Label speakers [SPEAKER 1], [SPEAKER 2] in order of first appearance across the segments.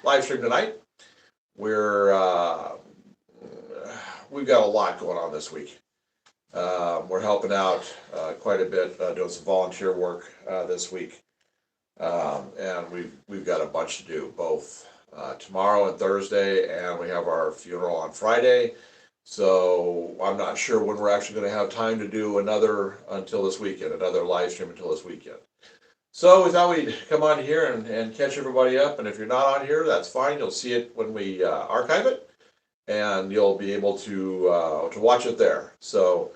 [SPEAKER 1] live stream tonight. We're we've got a lot going on this week. We're helping out quite a bit, doing some volunteer work this week, and we've got a bunch to do both tomorrow and Thursday, and we have our funeral on Friday. So I'm not sure when we're actually going to have time to do another until this weekend, another live stream until this weekend. So we thought we'd come on here and catch everybody up. And if you're not on here, that's fine. You'll see it when we archive it, and you'll be able to watch it there. So,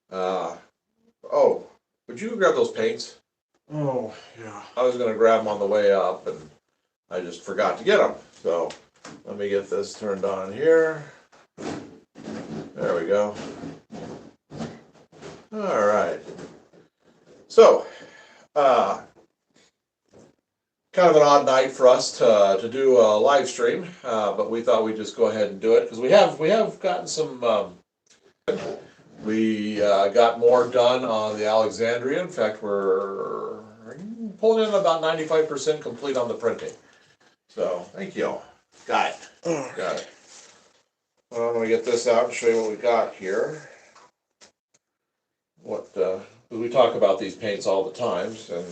[SPEAKER 1] oh, would you grab those paints?
[SPEAKER 2] Oh, yeah.
[SPEAKER 1] I was going to grab them on the way up, and I just forgot to get them. So let me get this turned on here. There we go. All right. So, kind of an odd night for us to do a live stream, but we thought we'd just go ahead and do it because we have gotten some. We got more done on the Alexandria. In fact, we're pulling in about 95% complete on the printing. So thank you. Got it. Got it. Well, I'm going to get this out and show you what we got here. What we talk about these paints all the times, and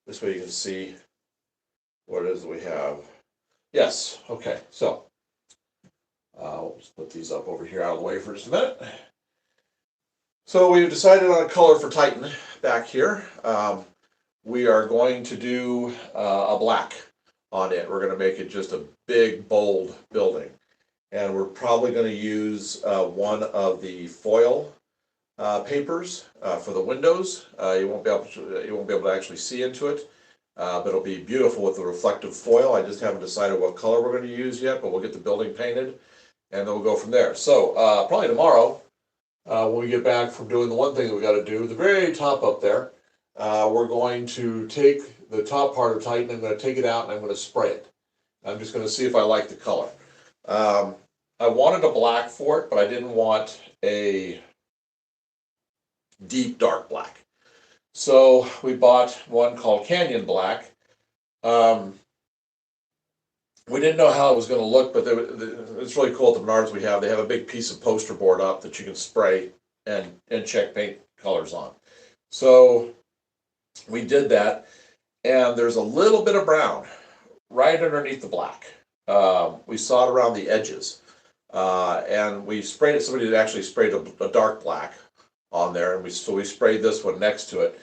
[SPEAKER 1] this way you can see what it is that we have. Yes. Okay. So we'll just put these up over here out of the way for just a minute. So we've decided on a color for Titan back here. We are going to do a black on it. We're going to make it just a big, bold building. And we're probably going to use one of the foil papers for the windows. You won't be able to actually see into it, but it'll be beautiful with the reflective foil. I just haven't decided what color we're going to use yet, but we'll get the building painted, and then we'll go from there. So probably tomorrow, when we get back from doing the one thing that we got to do, the very top up there, we're going to take the top part of Titan. I'm going to take it out and I'm going to spray it. I'm just going to see if I like the color. I wanted a black for it, but I didn't want a deep dark black. So we bought one called Canyon Black. We didn't know how it was going to look, but it's really cool at the Menards we have. They have a big piece of poster board up that you can spray and check paint colors on. So we did that, and there's a little bit of brown right underneath the black. We saw it around the edges, and we sprayed it. Somebody had actually sprayed a dark black on there, and we sprayed this one next to it,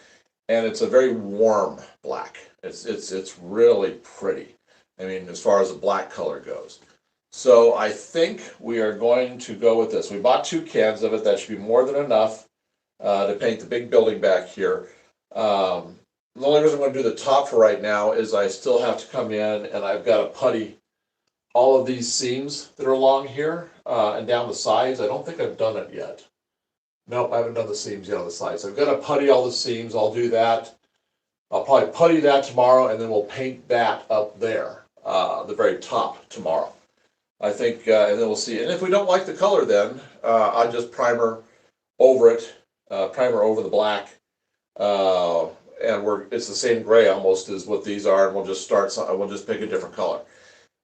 [SPEAKER 1] and it's a very warm black. It's really pretty. I mean, as far as the black color goes. So I think we are going to go with this. We bought 2 cans of it. That should be more than enough to paint the big building back here. The only reason I'm going to do the top for right now is I still have to come in and I've got to putty all of these seams that are along here and down the sides. I don't think I've done it yet. Nope, I haven't done the seams yet on the sides. So I've got to putty all the seams. I'll do that. I'll probably putty that tomorrow, and then we'll paint that up there, the very top tomorrow. I think, and then we'll see. And if we don't like the color, then I'll just primer over it, primer over the black, and it's the same gray almost as what these are, and we'll just we'll just pick a different color.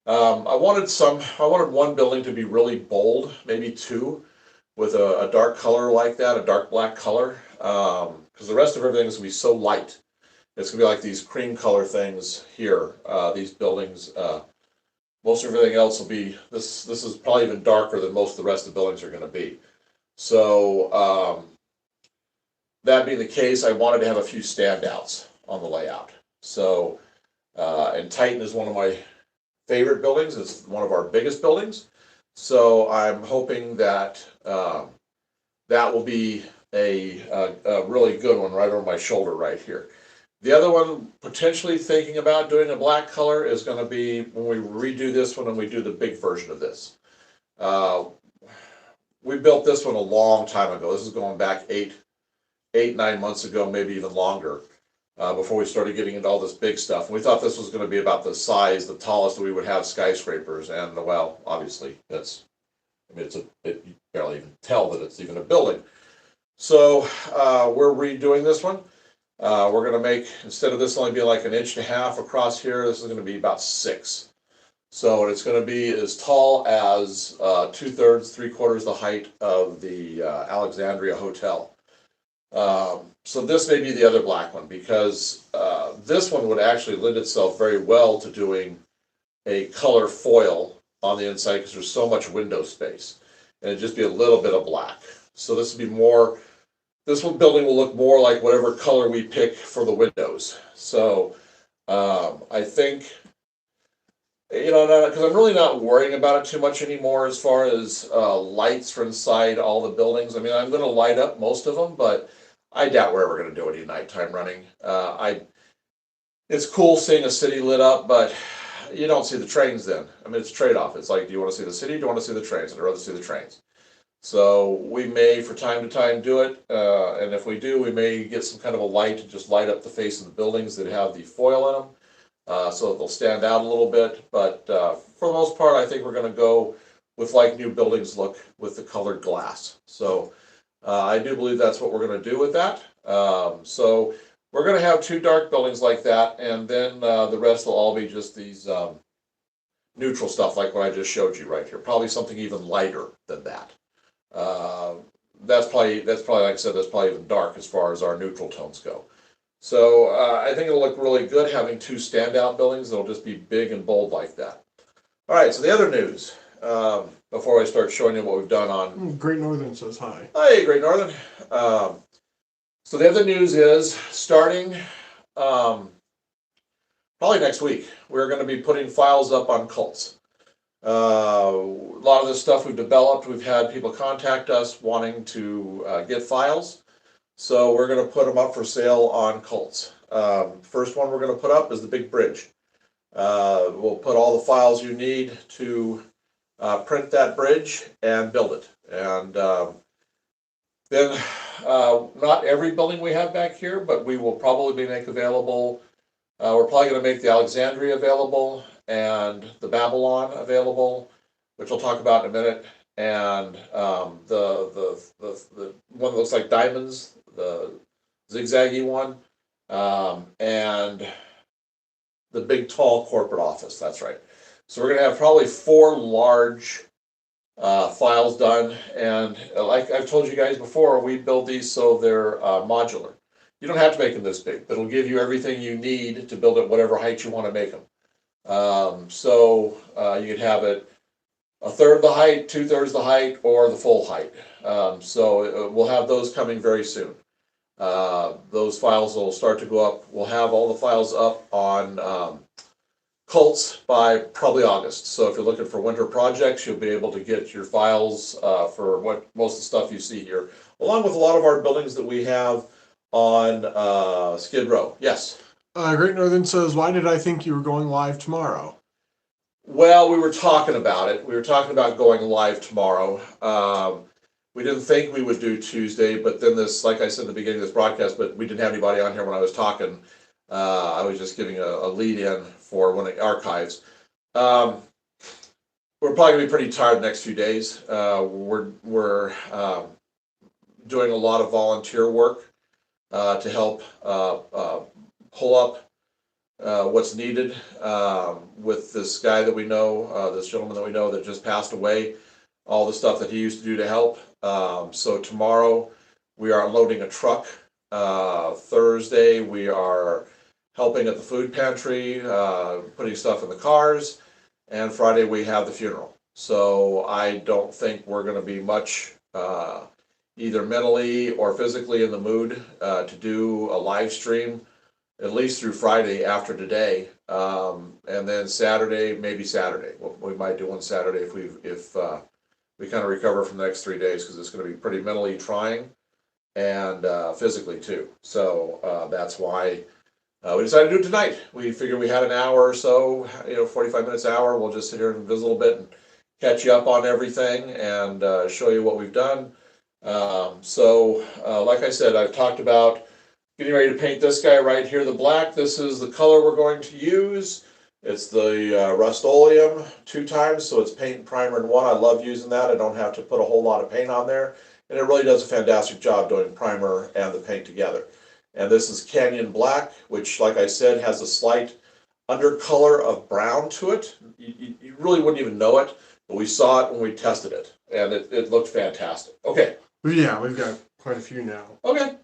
[SPEAKER 1] I wanted one building to be really bold, maybe 2, with a dark color like that, a dark black color, because the rest of everything is going to be so light. It's going to be like these cream color things here, these buildings. Most of everything else will be, this is probably even darker than most of the rest of the buildings are going to be. So that being the case, I wanted to have a few standouts on the layout. So, and Titan is one of my favorite buildings. It's one of our biggest buildings. So I'm hoping that that will be a really good one right over my shoulder right here. The other one, potentially thinking about doing a black color, is going to be when we redo this one and we do the big version of this. We built this one a long time ago. This is going back 9 months ago, maybe even longer, before we started getting into all this big stuff. And we thought this was going to be about the size, the tallest that we would have skyscrapers. And well, obviously, you barely even tell that it's even a building. So we're redoing this one. We're gonna make, instead of this only being like 1.5 inches across here, this is gonna be about 6. So it's gonna be as tall as 2/3, 3/4 the height of the Alexandria Hotel. So this may be the other black one, because this one would actually lend itself very well to doing a color foil on the inside, because there's so much window space, and it'd just be a little bit of black. So this would be more, this one building will look more like whatever color we pick for the windows. So I think, because I'm really not worrying about it too much anymore as far as lights for inside all the buildings. I mean, I'm going to light up most of them, but I doubt we're ever going to do any nighttime running. It's cool seeing a city lit up, but you don't see the trains then. I mean, it's a trade-off. It's like, do you want to see the city? Do you want to see the trains? I'd rather see the trains. So we may, for time to time, do it. And if we do, we may get some kind of a light to just light up the face of the buildings that have the foil in them, so that they'll stand out a little bit. But for the most part, I think we're going to go with like new buildings look with the colored glass. So I do believe that's what we're going to do with that. So we're going to have 2 dark buildings like that, and then the rest will all be just these neutral stuff like what I just showed you right here. Probably something even lighter than that. That's probably, like I said, that's probably even dark as far as our neutral tones go. So I think it'll look really good having 2 standout buildings that'll just be big and bold like that. All right, so the other news, before I start showing you what we've done on...
[SPEAKER 2] Great Northern says hi.
[SPEAKER 1] Hi, Great Northern. So the other news is, starting probably next week, we're going to be putting files up on Cults. A lot of this stuff we've developed, we've had people contact us wanting to get files. So we're going to put them up for sale on Cults. First one we're going to put up is the big bridge. We'll put all the files you need to print that bridge and build it. And then not every building we have back here, but we will probably make available. We're probably going to make the Alexandria available and the Babylon available, which we'll talk about in a minute, and the one that looks like diamonds, the zigzaggy one, and the big tall corporate office. That's right. So we're going to have probably 4 large files done, and like I've told you guys before, we build these so they're modular. You don't have to make them this big, but it'll give you everything you need to build it whatever height you want to make them. So you could have it 1/3 the height, 2/3 the height, or the full height. So we'll have those coming very soon. Those files will start to go up. We'll have all the files up on Cults by probably August. So if you're looking for winter projects, you'll be able to get your files for what most of the stuff you see here, along with a lot of our buildings that we have on Skid Row. Yes?
[SPEAKER 2] Great Northern says, why did I think you were going live tomorrow?
[SPEAKER 1] Well, we were talking about it. We were talking about going live tomorrow. We didn't think we would do Tuesday, but then this, like I said at the beginning of this broadcast, but we didn't have anybody on here when I was talking. I was just giving a lead in for one of the archives. We're probably going to be pretty tired the next few days. We're doing a lot of volunteer work to help pull up what's needed with this guy that we know, this gentleman that we know that just passed away, all the stuff that he used to do to help. So tomorrow we are loading a truck. Thursday we are helping at the food pantry, putting stuff in the cars, and Friday we have the funeral. So I don't think we're going to be much either mentally or physically in the mood to do a live stream, at least through Friday after today, and then Saturday, maybe Saturday. We might do one Saturday if we kind of recover from the next 3 days, because it's going to be pretty mentally trying and physically too. So that's why we decided to do it tonight. We figured we had an hour or so, 45 minutes, hour. We'll just sit here and visit a little bit and catch you up on everything and show you what we've done. So like I said, I've talked about getting ready to paint this guy right here, the black. This is the color we're going to use. It's the Rust-Oleum 2 times, so it's paint and primer in one. I love using that. I don't have to put a whole lot of paint on there, and it really does a fantastic job doing primer and the paint together. And this is Canyon Black, which, like I said, has a slight undercolor of brown to it. You really wouldn't even know it, but we saw it when we tested it, and it looked fantastic. Okay.
[SPEAKER 2] Yeah, we've got quite a few now.
[SPEAKER 1] Okay.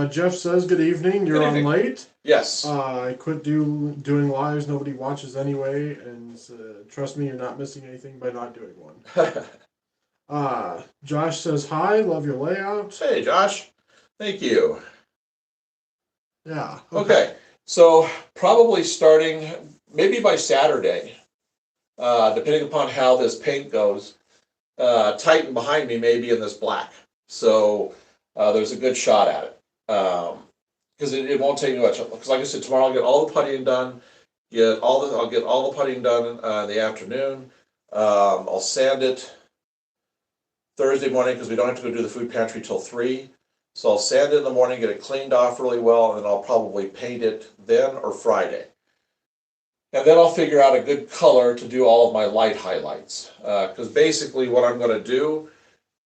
[SPEAKER 2] Jeff says, good evening. You're
[SPEAKER 1] Good
[SPEAKER 2] on
[SPEAKER 1] evening.
[SPEAKER 2] late.
[SPEAKER 1] Yes.
[SPEAKER 2] I quit doing lives. Nobody watches anyway. And trust me, you're not missing anything by not doing one. Josh says, hi. Love your layout.
[SPEAKER 1] Hey, Josh. Thank you.
[SPEAKER 2] Yeah.
[SPEAKER 1] Okay. So probably starting maybe by Saturday, depending upon how this paint goes, Titan behind me may be in this black. So there's a good shot at it. Because it won't take me much. Because like I said, tomorrow I'll get all the puttying done. I'll get all the puttying done in the afternoon. I'll sand it Thursday morning because we don't have to go do the food pantry till 3. So I'll sand it in the morning, get it cleaned off really well, and then I'll probably paint it then or Friday. And then I'll figure out a good color to do all of my light highlights. Because basically what I'm going to do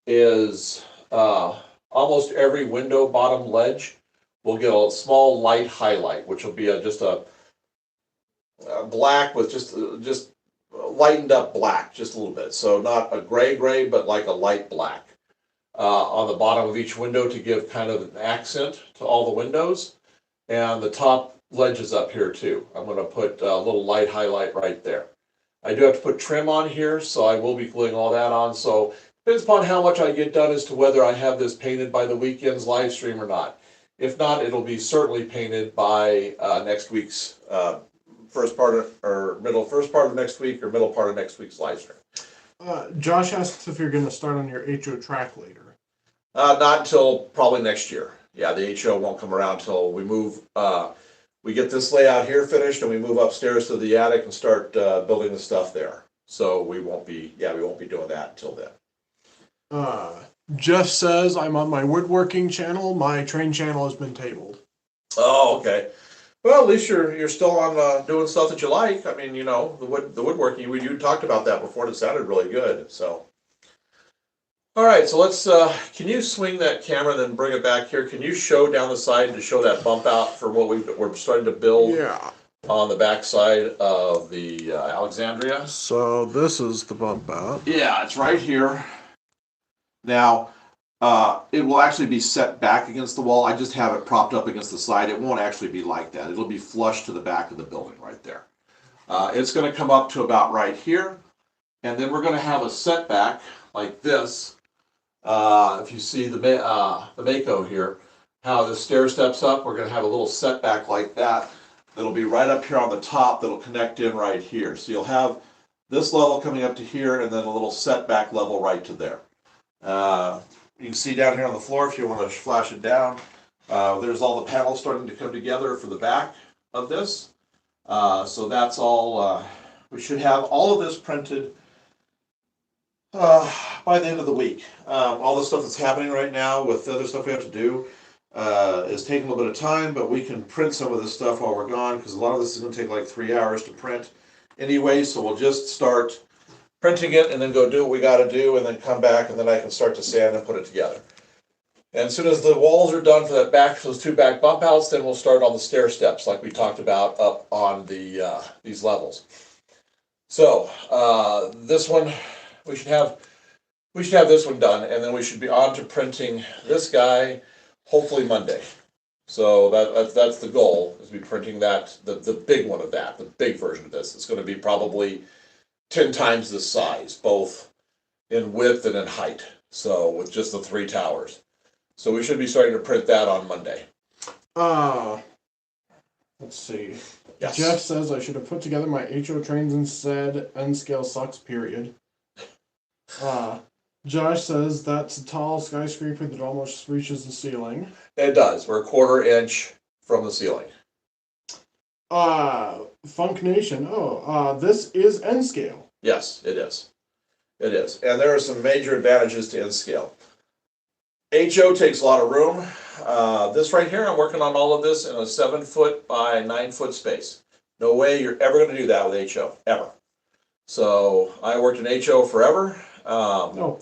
[SPEAKER 1] is almost every window bottom ledge will get a small light highlight, which will be just a black with just lightened up black, just a little bit. So not a gray, but like a light black. On the bottom of each window to give kind of an accent to all the windows. And the top ledges up here too. I'm going to put a little light highlight right there. I do have to put trim on here, so I will be gluing all that on. So depends upon how much I get done as to whether I have this painted by the weekend's live stream or not. If not, it'll be certainly painted by next week's first part of next week or middle part of next week's live stream.
[SPEAKER 2] Josh asks if you're going to start on your HO track later.
[SPEAKER 1] Not until probably next year. Yeah, the HO won't come around till we move. We get this layout here finished, and we move upstairs to the attic and start building the stuff there. So we won't be doing that until then.
[SPEAKER 2] Jeff says, I'm on my woodworking channel. My train channel has been tabled.
[SPEAKER 1] Oh, okay. Well, at least you're still on doing stuff that you like. I mean, you know, the woodworking. You talked about that before, and it sounded really good. So, all right. So let's. Can you swing that camera and then bring it back here? Can you show down the side to show that bump out for what we're starting to build?
[SPEAKER 2] Yeah.
[SPEAKER 1] On the back side of the Alexandria.
[SPEAKER 2] So this is the bump out.
[SPEAKER 1] Yeah, it's right here. Now, it will actually be set back against the wall. I just have it propped up against the side. It won't actually be like that. It'll be flush to the back of the building right there. It's going to come up to about right here. And then we're going to have a setback like this. If you see the Mako here, how the stair steps up, we're going to have a little setback like that. That'll be right up here on the top that'll connect in right here. So you'll have this level coming up to here and then a little setback level right to there. You can see down here on the floor if you want to flash it down. There's all the panels starting to come together for the back of this. So that's all. We should have all of this printed by the end of the week. All the stuff that's happening right now with the other stuff we have to do is taking a little bit of time, but we can print some of this stuff while we're gone because a lot of this is going to take like 3 hours to print anyway. So we'll just start printing it and then go do what we got to do and then come back and then I can start to sand and put it together. And as soon as the walls are done for that back, those two back bump outs, then we'll start on the stair steps like we talked about up on the these levels. So this one we should have this one done, and then we should be on to printing this guy hopefully Monday. So that's the goal, is to be printing that the big one of that, the big version of this. It's going to be probably 10 times this size, both in width and in height. So with just the 3 towers. So we should be starting to print that on Monday.
[SPEAKER 2] Let's see.
[SPEAKER 1] Yes.
[SPEAKER 2] Jeff says I should have put together my HO trains and said N scale sucks, period. Josh says that's a tall skyscraper that almost reaches the ceiling.
[SPEAKER 1] It does. We're a 1/4 inch from the ceiling.
[SPEAKER 2] Funk Nation. This is N scale.
[SPEAKER 1] Yes, it is. It is. And there are some major advantages to N scale. HO takes a lot of room. This right here, I'm working on all of this in a 7-foot by 9-foot space. No way you're ever going to do that with HO, ever. So I worked in HO forever.
[SPEAKER 2] No,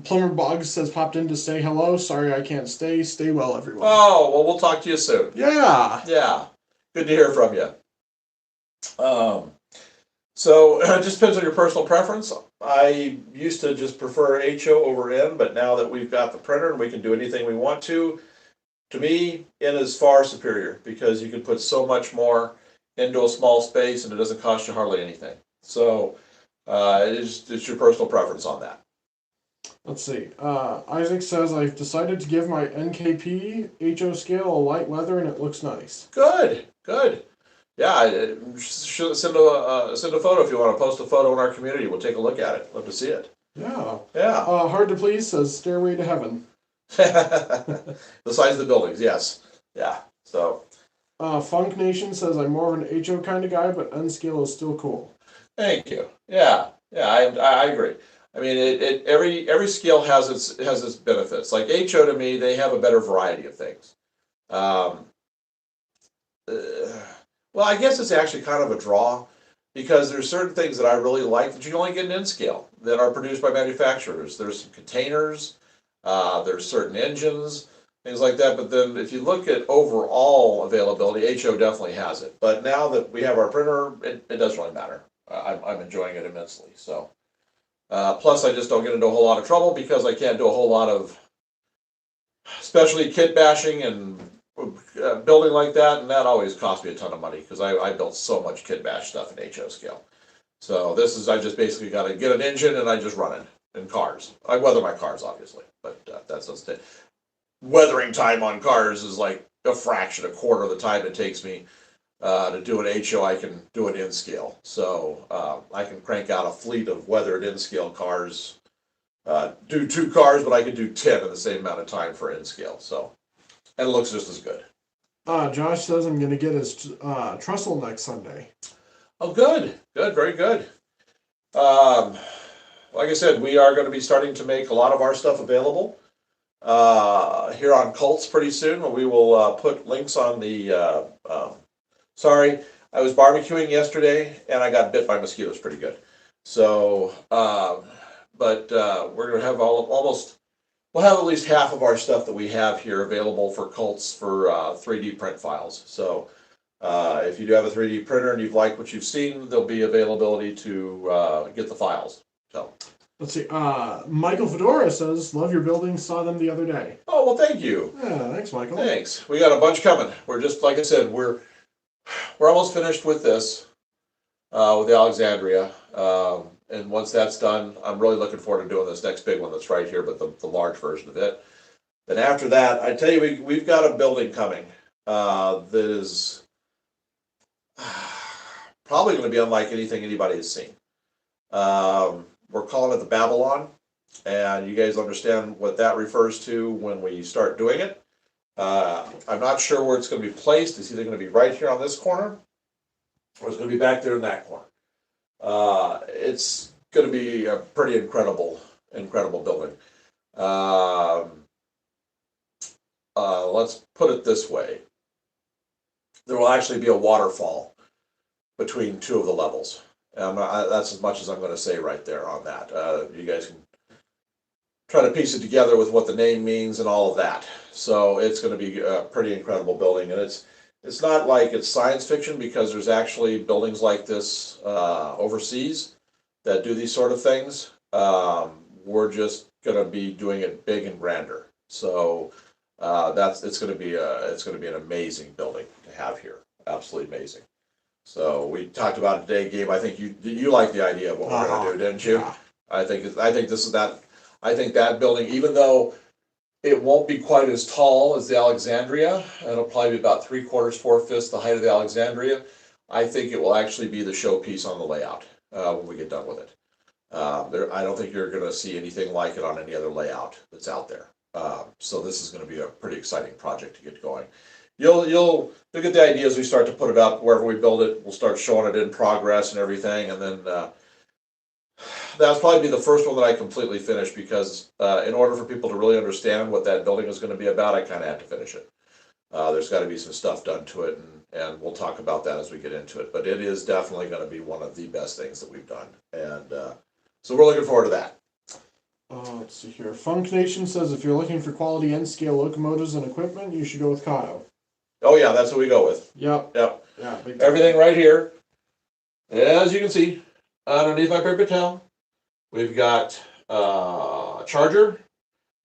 [SPEAKER 2] Plumber Boggs says popped in to say hello. Sorry I can't stay. Stay well, everyone.
[SPEAKER 1] Oh, well, we'll talk to you soon.
[SPEAKER 2] Yeah.
[SPEAKER 1] Yeah, good to hear from you. So it just depends on your personal preference. I used to just prefer HO over N, but now that we've got the printer and we can do anything we want to me, N is far superior because you can put so much more into a small space and it doesn't cost you hardly anything. So it's your personal preference on that.
[SPEAKER 2] Let's see. Isaac says I've decided to give my NKP HO scale a light weather and it looks nice.
[SPEAKER 1] Good, good. Yeah, send a photo if you want to post a photo in our community. We'll take a look at it. Love to see it.
[SPEAKER 2] Yeah.
[SPEAKER 1] Yeah.
[SPEAKER 2] Hard to Please says Stairway to Heaven.
[SPEAKER 1] The size of the buildings, yes. Yeah. So.
[SPEAKER 2] Funk Nation says I'm more of an HO kind of guy, but N scale is still cool.
[SPEAKER 1] Thank you. Yeah. Yeah. I agree. I mean, every scale has its benefits. Like HO to me, they have a better variety of things. Well, I guess it's actually kind of a draw because there's certain things that I really like that you can only get in N scale that are produced by manufacturers. There's some containers, there's certain engines, things like that. But then if you look at overall availability, HO definitely has it. But now that we have our printer, it doesn't really matter. I'm enjoying it immensely. So, plus I just don't get into a whole lot of trouble because I can't do a whole lot of specialty kit bashing and building like that, and that always cost me a ton of money because I built so much kit bash stuff in HO scale. So this is, I just basically got to get an engine and I just run it in cars. I weather my cars, obviously, but that's just it. Weathering time on cars is like a fraction, a quarter of the time it takes me to do an HO. I can do it in scale. So I can crank out a fleet of weathered in scale cars, do 2 cars, but I can do 10 in the same amount of time for in scale. So. And it looks just as good.
[SPEAKER 2] Josh says I'm going to get his trestle next Sunday.
[SPEAKER 1] Oh, good. Good. Very good. Like I said, we are going to be starting to make a lot of our stuff available here on Cults pretty soon. We will put links on the... sorry, I was barbecuing yesterday, and I got bit by mosquitoes pretty good. So, but we're going to have almost... We'll have at least half of our stuff that we have here available for Cults for 3D print files. So if you do have a 3D printer and you've liked what you've seen, there'll be availability to get the files. So
[SPEAKER 2] let's see. Michael Fedora says, "Love your buildings. Saw them the other day."
[SPEAKER 1] Oh well, thank you.
[SPEAKER 2] Yeah, thanks, Michael.
[SPEAKER 1] Thanks. We got a bunch coming. We're just like I said, we're almost finished with this with the Alexandria. And once that's done, I'm really looking forward to doing this next big one that's right here, but the large version of it. Then after that, I tell you, we've got a building coming that is probably going to be unlike anything anybody has seen. We're calling it the Babylon, and you guys understand what that refers to when we start doing it. I'm not sure where it's going to be placed. It's either going to be right here on this corner, or it's going to be back there in that corner. It's going to be a pretty incredible building. Let's put it this way. There will actually be a waterfall between 2 of the levels. That's as much as I'm going to say right there on that. You guys can try to piece it together with what the name means and all of that. So it's going to be a pretty incredible building, and it's not like it's science fiction because there's actually buildings like this overseas that do these sort of things. We're just going to be doing it big and grander. So it's going to be an amazing building to have here. Absolutely amazing. So we talked about it today, Gabe. I think you like the idea of what we're going to do, didn't you? Yeah. I think that building, even though it won't be quite as tall as the Alexandria, it'll probably be about 3/4, 4/5 the height of the Alexandria. I think it will actually be the showpiece on the layout when we get done with it. I don't think you're going to see anything like it on any other layout that's out there. So this is going to be a pretty exciting project to get going. You'll get the idea as we start to put it up wherever we build it. We'll start showing it in progress and everything, and then that'll probably be the first one that I completely finish because in order for people to really understand what that building is going to be about, I kind of have to finish it. There's got to be some stuff done to it, and we'll talk about that as we get into it. But it is definitely going to be one of the best things that we've done, and so we're looking forward to that.
[SPEAKER 2] Let's see here. Funk Nation says if you're looking for quality N-scale locomotives and equipment, you should go with Kato.
[SPEAKER 1] Oh yeah, that's what we go with.
[SPEAKER 2] Yep.
[SPEAKER 1] Yep.
[SPEAKER 2] Yeah. Big time.
[SPEAKER 1] Everything right here. As you can see, underneath my paper towel, we've got a charger,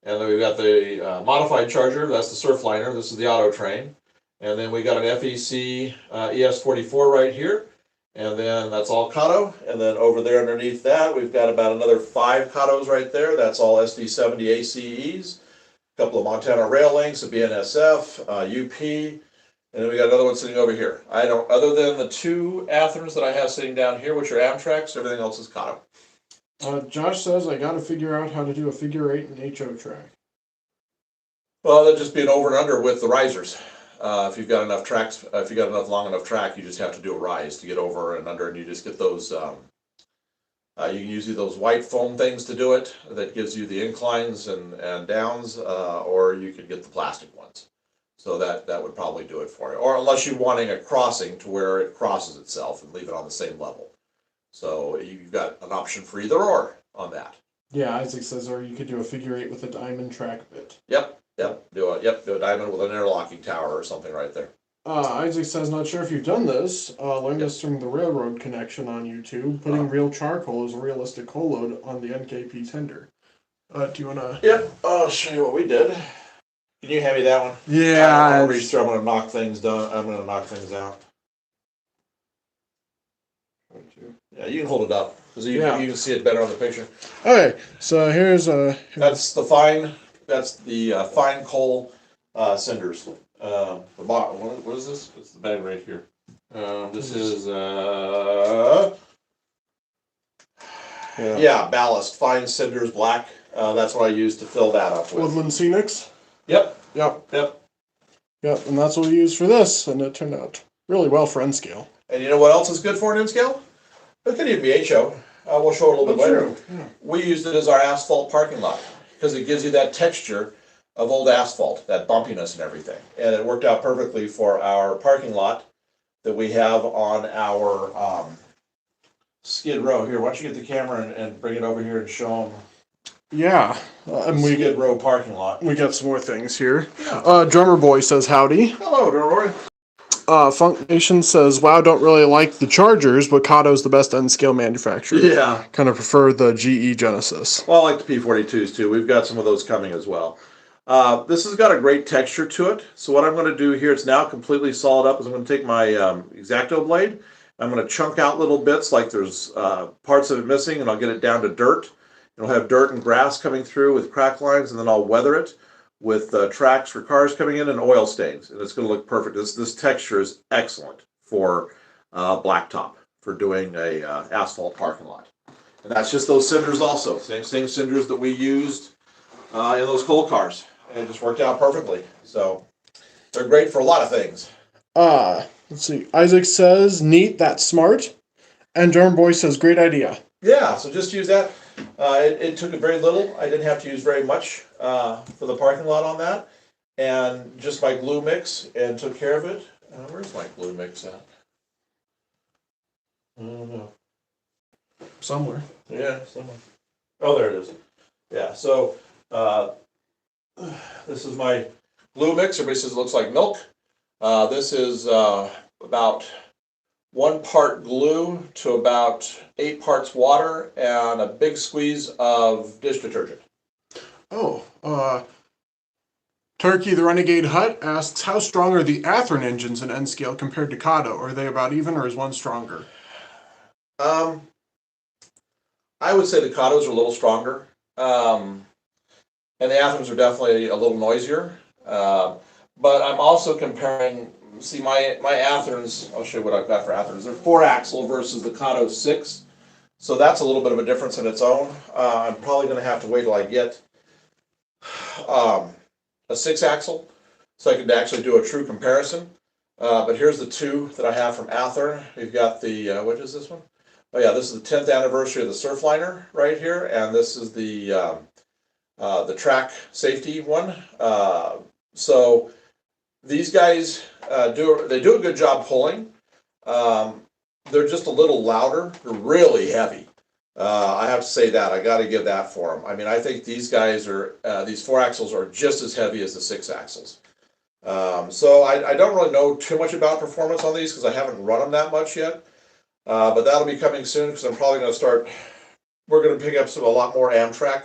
[SPEAKER 1] and then we've got the modified charger. That's the Surfliner. This is the Auto Train. And then we got an FEC ES44 right here. And then that's all Kato. And then over there underneath that, we've got about another 5 Katos right there. That's all SD70 ACEs. A couple of Montana Rail Links, a BNSF, UP. And then we got another one sitting over here. I don't, other than the 2 Atherns that I have sitting down here, which are Amtraks, everything else is Kato.
[SPEAKER 2] Josh says I got to figure out how to do a figure 8 and HO track.
[SPEAKER 1] Well, that'd just be an over and under with the risers. If you've got enough tracks, if you got enough long enough track, you just have to do a rise to get over and under, and you just get those. You can use those white foam things to do it. That gives you the inclines and downs, or you could get the plastic ones. So that would probably do it for you. Or unless you're wanting a crossing to where it crosses itself and leave it on the same level. So you've got an option for either or on that.
[SPEAKER 2] Yeah, Isaac says, or you could do a figure 8 with a diamond track bit.
[SPEAKER 1] Yep. Do a diamond with an interlocking tower or something right there.
[SPEAKER 2] Isaac says, not sure if you've done this. Learned this from the Railroad Connection on YouTube. Putting real charcoal as a realistic coal load on the NKP tender. Do you wanna?
[SPEAKER 1] Yep. I'll show you what we did. Can you hand me that one?
[SPEAKER 2] Yeah.
[SPEAKER 1] I'm gonna knock things down. I'm gonna knock things out. Yeah, you can hold it up because you can see it better on the picture.
[SPEAKER 2] Okay, so here's
[SPEAKER 1] That's the fine. That's the fine coal cinders. The bottom. What is this? It's the bag right here. This is ballast, fine cinders, black. That's what I use to fill that up with.
[SPEAKER 2] Woodland Scenics.
[SPEAKER 1] Yep.
[SPEAKER 2] Yep, and that's what we used for this, and it turned out really well for N-scale.
[SPEAKER 1] And you know what else is good for an N-scale? It could even be HO. We'll show it a little bit later.
[SPEAKER 2] Yeah.
[SPEAKER 1] We used it as our asphalt parking lot because it gives you that texture of old asphalt, that bumpiness and everything. And it worked out perfectly for our parking lot that we have on our Skid Row. Here, why don't you get the camera and bring it over here and show them
[SPEAKER 2] Yeah, and
[SPEAKER 1] Skid Row parking lot.
[SPEAKER 2] we got some more things here. Drummer Boy says howdy.
[SPEAKER 1] Hello, Rory.
[SPEAKER 2] Funk Nation says, wow, don't really like the Chargers, but Kato's the best N-scale manufacturer.
[SPEAKER 1] Yeah.
[SPEAKER 2] Kind of prefer the GE Genesis.
[SPEAKER 1] Well, I like the P42s too. We've got some of those coming as well. This has got a great texture to it. So what I'm going to do here, it's now completely solid up, is I'm going to take my X-Acto blade. I'm going to chunk out little bits like there's parts of it missing, and I'll get it down to dirt. It'll have dirt and grass coming through with crack lines, and then I'll weather it with tracks for cars coming in and oil stains, and it's going to look perfect. This texture is excellent for blacktop, for doing a asphalt parking lot. And that's just those cinders also, same cinders that we used in those coal cars. And it just worked out perfectly. So they're great for a lot of things.
[SPEAKER 2] Let's see. Isaac says, neat, that's smart. And Drummer Boy says, great idea.
[SPEAKER 1] Yeah, so just use that. It took very little. I didn't have to use very much for the parking lot on that. And just my glue mix and took care of it. Where's my glue mix at? I don't know.
[SPEAKER 2] Somewhere.
[SPEAKER 1] Yeah, somewhere. Oh, there it is. Yeah, so this is my glue mix. Everybody says it looks like milk. This is about 1 part glue to about 8 parts water and a big squeeze of dish detergent.
[SPEAKER 2] Turkey the Renegade Hut asks, how strong are the Athearn engines in N-scale compared to Kato? Are they about even, or is one stronger?
[SPEAKER 1] I would say the Katos are a little stronger. And the Athearns are definitely a little noisier. But I'm also comparing, see my Athearns, I'll show you what I've got for Athearns. They're 4-axle versus the Kato 6. So that's a little bit of a difference in its own. I'm probably going to have to wait till I get a 6-axle so I can actually do a true comparison. But here's the 2 that I have from Athearn. We've got the, what is this one? Oh yeah, this is the 10th anniversary of the Surfliner right here, and this is the track safety one. So these guys do a good job pulling. They're just a little louder. They're really heavy. I have to say that, I gotta give that for them. I mean, I think these guys are, these 4 axles are just as heavy as the 6 axles. So I don't really know too much about performance on these because I haven't run them that much yet. But that'll be coming soon because I'm probably gonna start, we're gonna pick up a lot more Amtrak.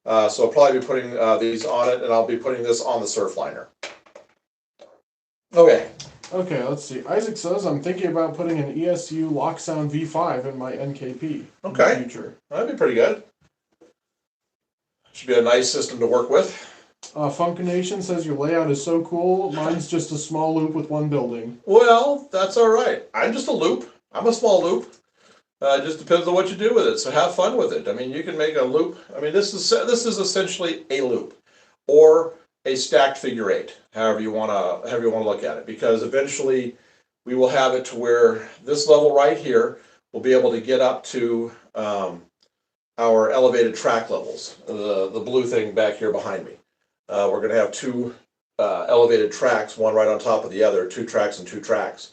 [SPEAKER 1] So I'll probably be putting these on it, and I'll be putting this on the Surfliner. Okay.
[SPEAKER 2] Okay, let's see. Isaac says I'm thinking about putting an ESU Locksound V5 in my NKP in the
[SPEAKER 1] Okay.
[SPEAKER 2] future.
[SPEAKER 1] That'd be pretty good. Should be a nice system to work with.
[SPEAKER 2] Funkination says your layout is so cool. Mine's just a small loop with one building.
[SPEAKER 1] Well, that's all right. I'm just a loop. I'm a small loop. It just depends on what you do with it. So have fun with it. I mean, you can make a loop. I mean, this is essentially a loop, or a stacked figure eight, however you wanna look at it. Because eventually, we will have it to where this level right here will be able to get up to our elevated track levels. The blue thing back here behind me. We're gonna have 2 elevated tracks, one right on top of the other, 2 tracks and 2 tracks.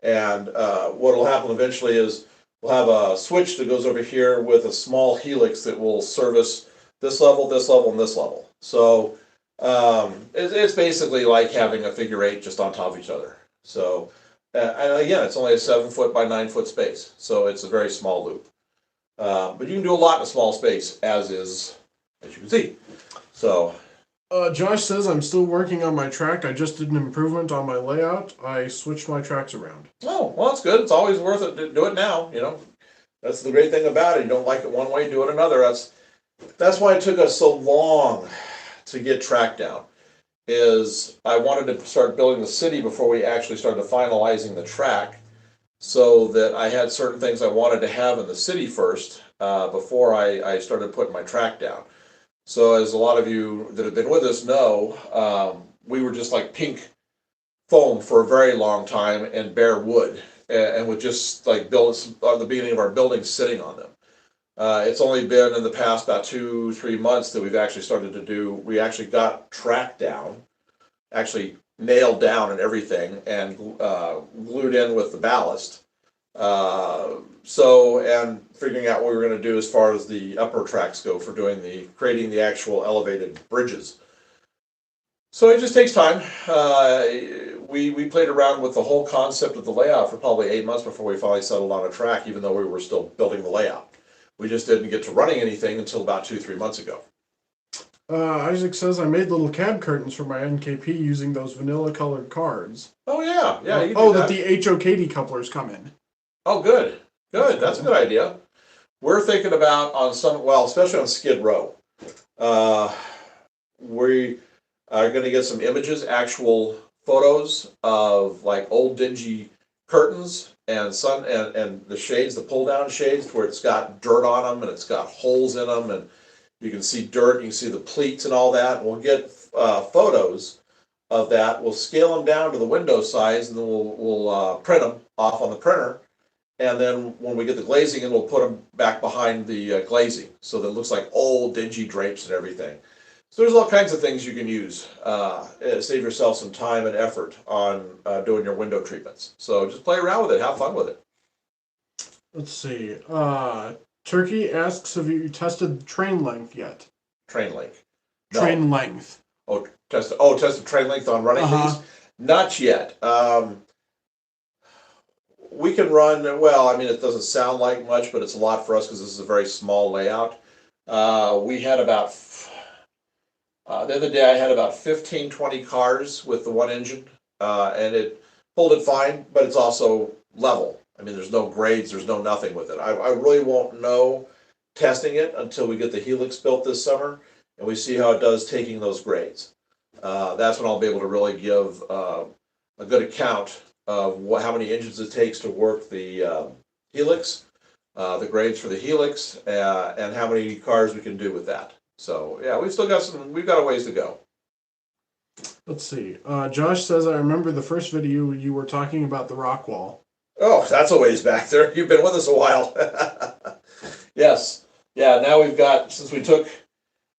[SPEAKER 1] And what will happen eventually is we'll have a switch that goes over here with a small helix that will service this level, and this level. So it's basically like having a figure eight just on top of each other. So, and again, it's only a 7-foot by 9-foot space, so it's a very small loop. But you can do a lot in a small space, as you can see. So.
[SPEAKER 2] Josh says I'm still working on my track. I just did an improvement on my layout. I switched my tracks around.
[SPEAKER 1] Oh, well, that's good. It's always worth it to do it now, you know. That's the great thing about it. You don't like it one way, do it another. That's why it took us so long to get track down. Is I wanted to start building the city before we actually started finalizing the track, so that I had certain things I wanted to have in the city first before I started putting my track down. So as a lot of you that have been with us know, we were just like pink foam for a very long time and bare wood, and would just like build on the beginning of our building sitting on them. It's only been in the past about 2-3 months that we've actually started to do, we actually got track down, actually nailed down and everything, and glued in with the ballast. And figuring out what we were going to do as far as the upper tracks go for creating the actual elevated bridges. So it just takes time. We played around with the whole concept of the layout for probably 8 months before we finally settled on a track, even though we were still building the layout. We just didn't get to running anything until about 2-3 months ago.
[SPEAKER 2] Isaac says I made little cab curtains for my NKP using those vanilla colored cards.
[SPEAKER 1] Oh yeah, yeah. You can
[SPEAKER 2] oh,
[SPEAKER 1] do
[SPEAKER 2] that the HOK decouplers come in.
[SPEAKER 1] Oh, good. That's a good idea. We're thinking about especially on Skid Row. We are going to get some images, actual photos of like old dingy curtains and the shades, the pull down shades, where it's got dirt on them and it's got holes in them, and you can see dirt, you can see the pleats and all that. We'll get photos of that. We'll scale them down to the window size, and then we'll print them off on the printer. And then when we get the glazing in, we'll put them back behind the glazing, so that it looks like old dingy drapes and everything. So there's all kinds of things you can use. Save yourself some time and effort on doing your window treatments. So just play around with it, have fun with it.
[SPEAKER 2] Let's see. Turkey asks, have you tested train length yet?
[SPEAKER 1] Train length. No.
[SPEAKER 2] Train length.
[SPEAKER 1] Tested train length on running these? Not yet. We can run, well, I mean, it doesn't sound like much, but it's a lot for us because this is a very small layout. We had about, the other day I had about 15-20 cars with the one engine, and it pulled it fine, but it's also level. I mean, there's no grades, there's no nothing with it. I really won't know testing it until we get the Helix built this summer, and we see how it does taking those grades. That's when I'll be able to really give a good account of how many engines it takes to work the Helix, the grades for the Helix, and how many cars we can do with that. So yeah, we've got a ways to go.
[SPEAKER 2] Let's see. Josh says, I remember the first video you were talking about the rock wall.
[SPEAKER 1] Oh, that's a ways back there. You've been with us a while. Yes. Yeah, now we've got, since we took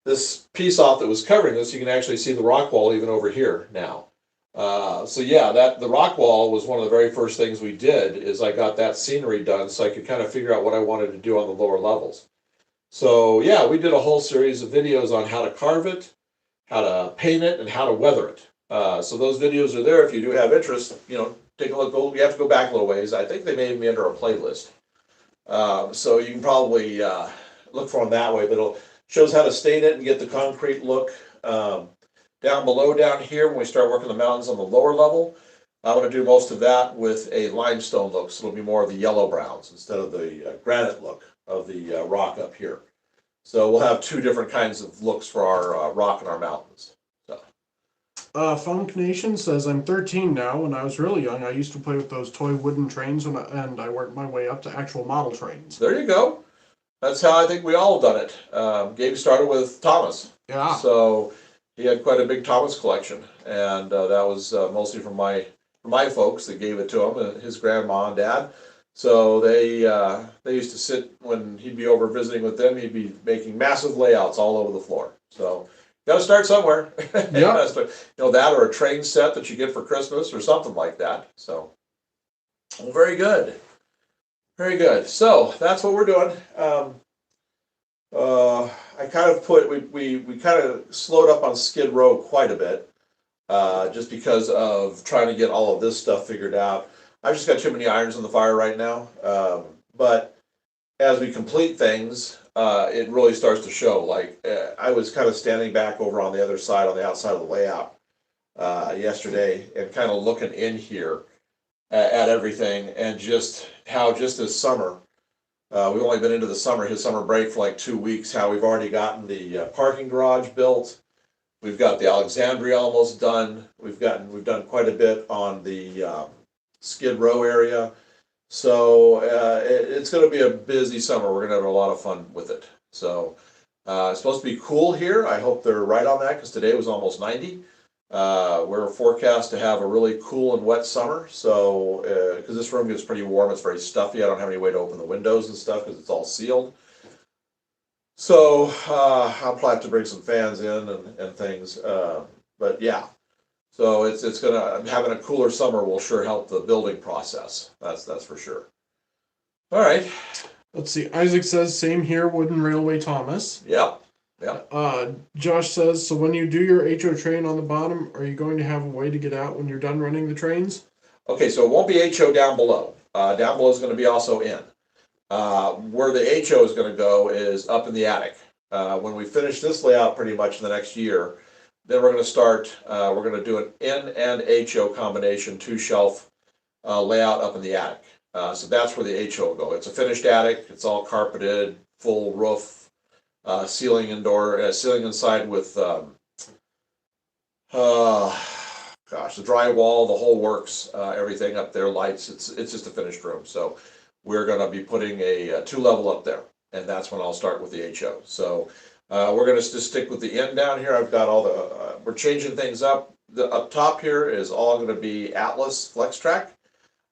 [SPEAKER 1] this piece off that was covering this, you can actually see the rock wall even over here now. So yeah, the rock wall was one of the very first things we did, is I got that scenery done so I could kind of figure out what I wanted to do on the lower levels. So yeah, we did a whole series of videos on how to carve it, how to paint it, and how to weather it. So those videos are there if you do have interest. Take a look. You have to go back a little ways. I think they may be under a playlist. So you can probably look for them that way, but it'll shows how to stain it and get the concrete look. Down below down here, when we start working the mountains on the lower level, I'm going to do most of that with a limestone look, so it'll be more of the yellow browns instead of the granite look of the rock up here. So we'll have two different kinds of looks for our rock and our mountains.
[SPEAKER 2] Funk Nation says, I'm 13 now. When I was really young, I used to play with those toy wooden trains, and I worked my way up to actual model trains.
[SPEAKER 1] There you go. That's how I think we all have done it. Gabe started with Thomas.
[SPEAKER 2] Yeah.
[SPEAKER 1] So he had quite a big Thomas collection, and that was mostly from my folks that gave it to him, his grandma and dad. So they used to sit when he'd be over visiting with them. He'd be making massive layouts all over the floor. So got to start somewhere.
[SPEAKER 2] Yeah.
[SPEAKER 1] That or a train set that you get for Christmas or something like that. So, well, very good. Very good. So that's what we're doing. I kind of we kind of slowed up on Skid Row quite a bit, just because of trying to get all of this stuff figured out. I've just got too many irons in the fire right now. But as we complete things, it really starts to show. Like I was kind of standing back over on the other side, on the outside of the layout, yesterday, and kind of looking in here at everything, and just how just this summer, we've only been into the summer, his summer break for like 2 weeks, how we've already gotten the parking garage built. We've got the Alexandria almost done. We've done quite a bit on the Skid Row area. So it's going to be a busy summer. We're going to have a lot of fun with it. So it's supposed to be cool here. I hope they're right on that, because today was almost 90. We're forecast to have a really cool and wet summer. So because this room gets pretty warm, it's very stuffy. I don't have any way to open the windows and stuff because it's all sealed. So I'll probably have to bring some fans in and things. But yeah. So it's gonna, having a cooler summer will sure help the building process. That's for sure. All right.
[SPEAKER 2] Let's see. Isaac says, same here, Wooden Railway Thomas.
[SPEAKER 1] Yep.
[SPEAKER 2] Josh says, so when you do your HO train on the bottom, are you going to have a way to get out when you're done running the trains?
[SPEAKER 1] Okay, so it won't be HO down below. Down below is going to be also in. Where the HO is going to go is up in the attic. When we finish this layout pretty much in the next year, then we're going to start, we're going to do an in and HO combination 2-shelf layout up in the attic. So that's where the HO will go. It's a finished attic. It's all carpeted, full roof, ceiling inside with, the drywall, the whole works, everything up there, lights. It's just a finished room. So we're going to be putting a 2-level up there, and that's when I'll start with the HO. So we're going to just stick with the end down here. I've got all the, we're changing things up. The up top here is all going to be Atlas Flex Track.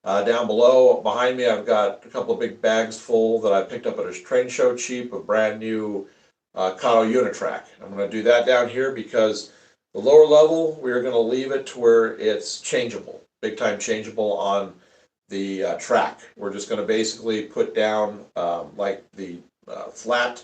[SPEAKER 1] Down below, behind me, I've got a couple of big bags full that I picked up at a train show cheap, a brand new Kato Unitrack. I'm going to do that down here because the lower level, we're going to leave it to where it's changeable, big time changeable on the track. We're just going to basically put down like the flat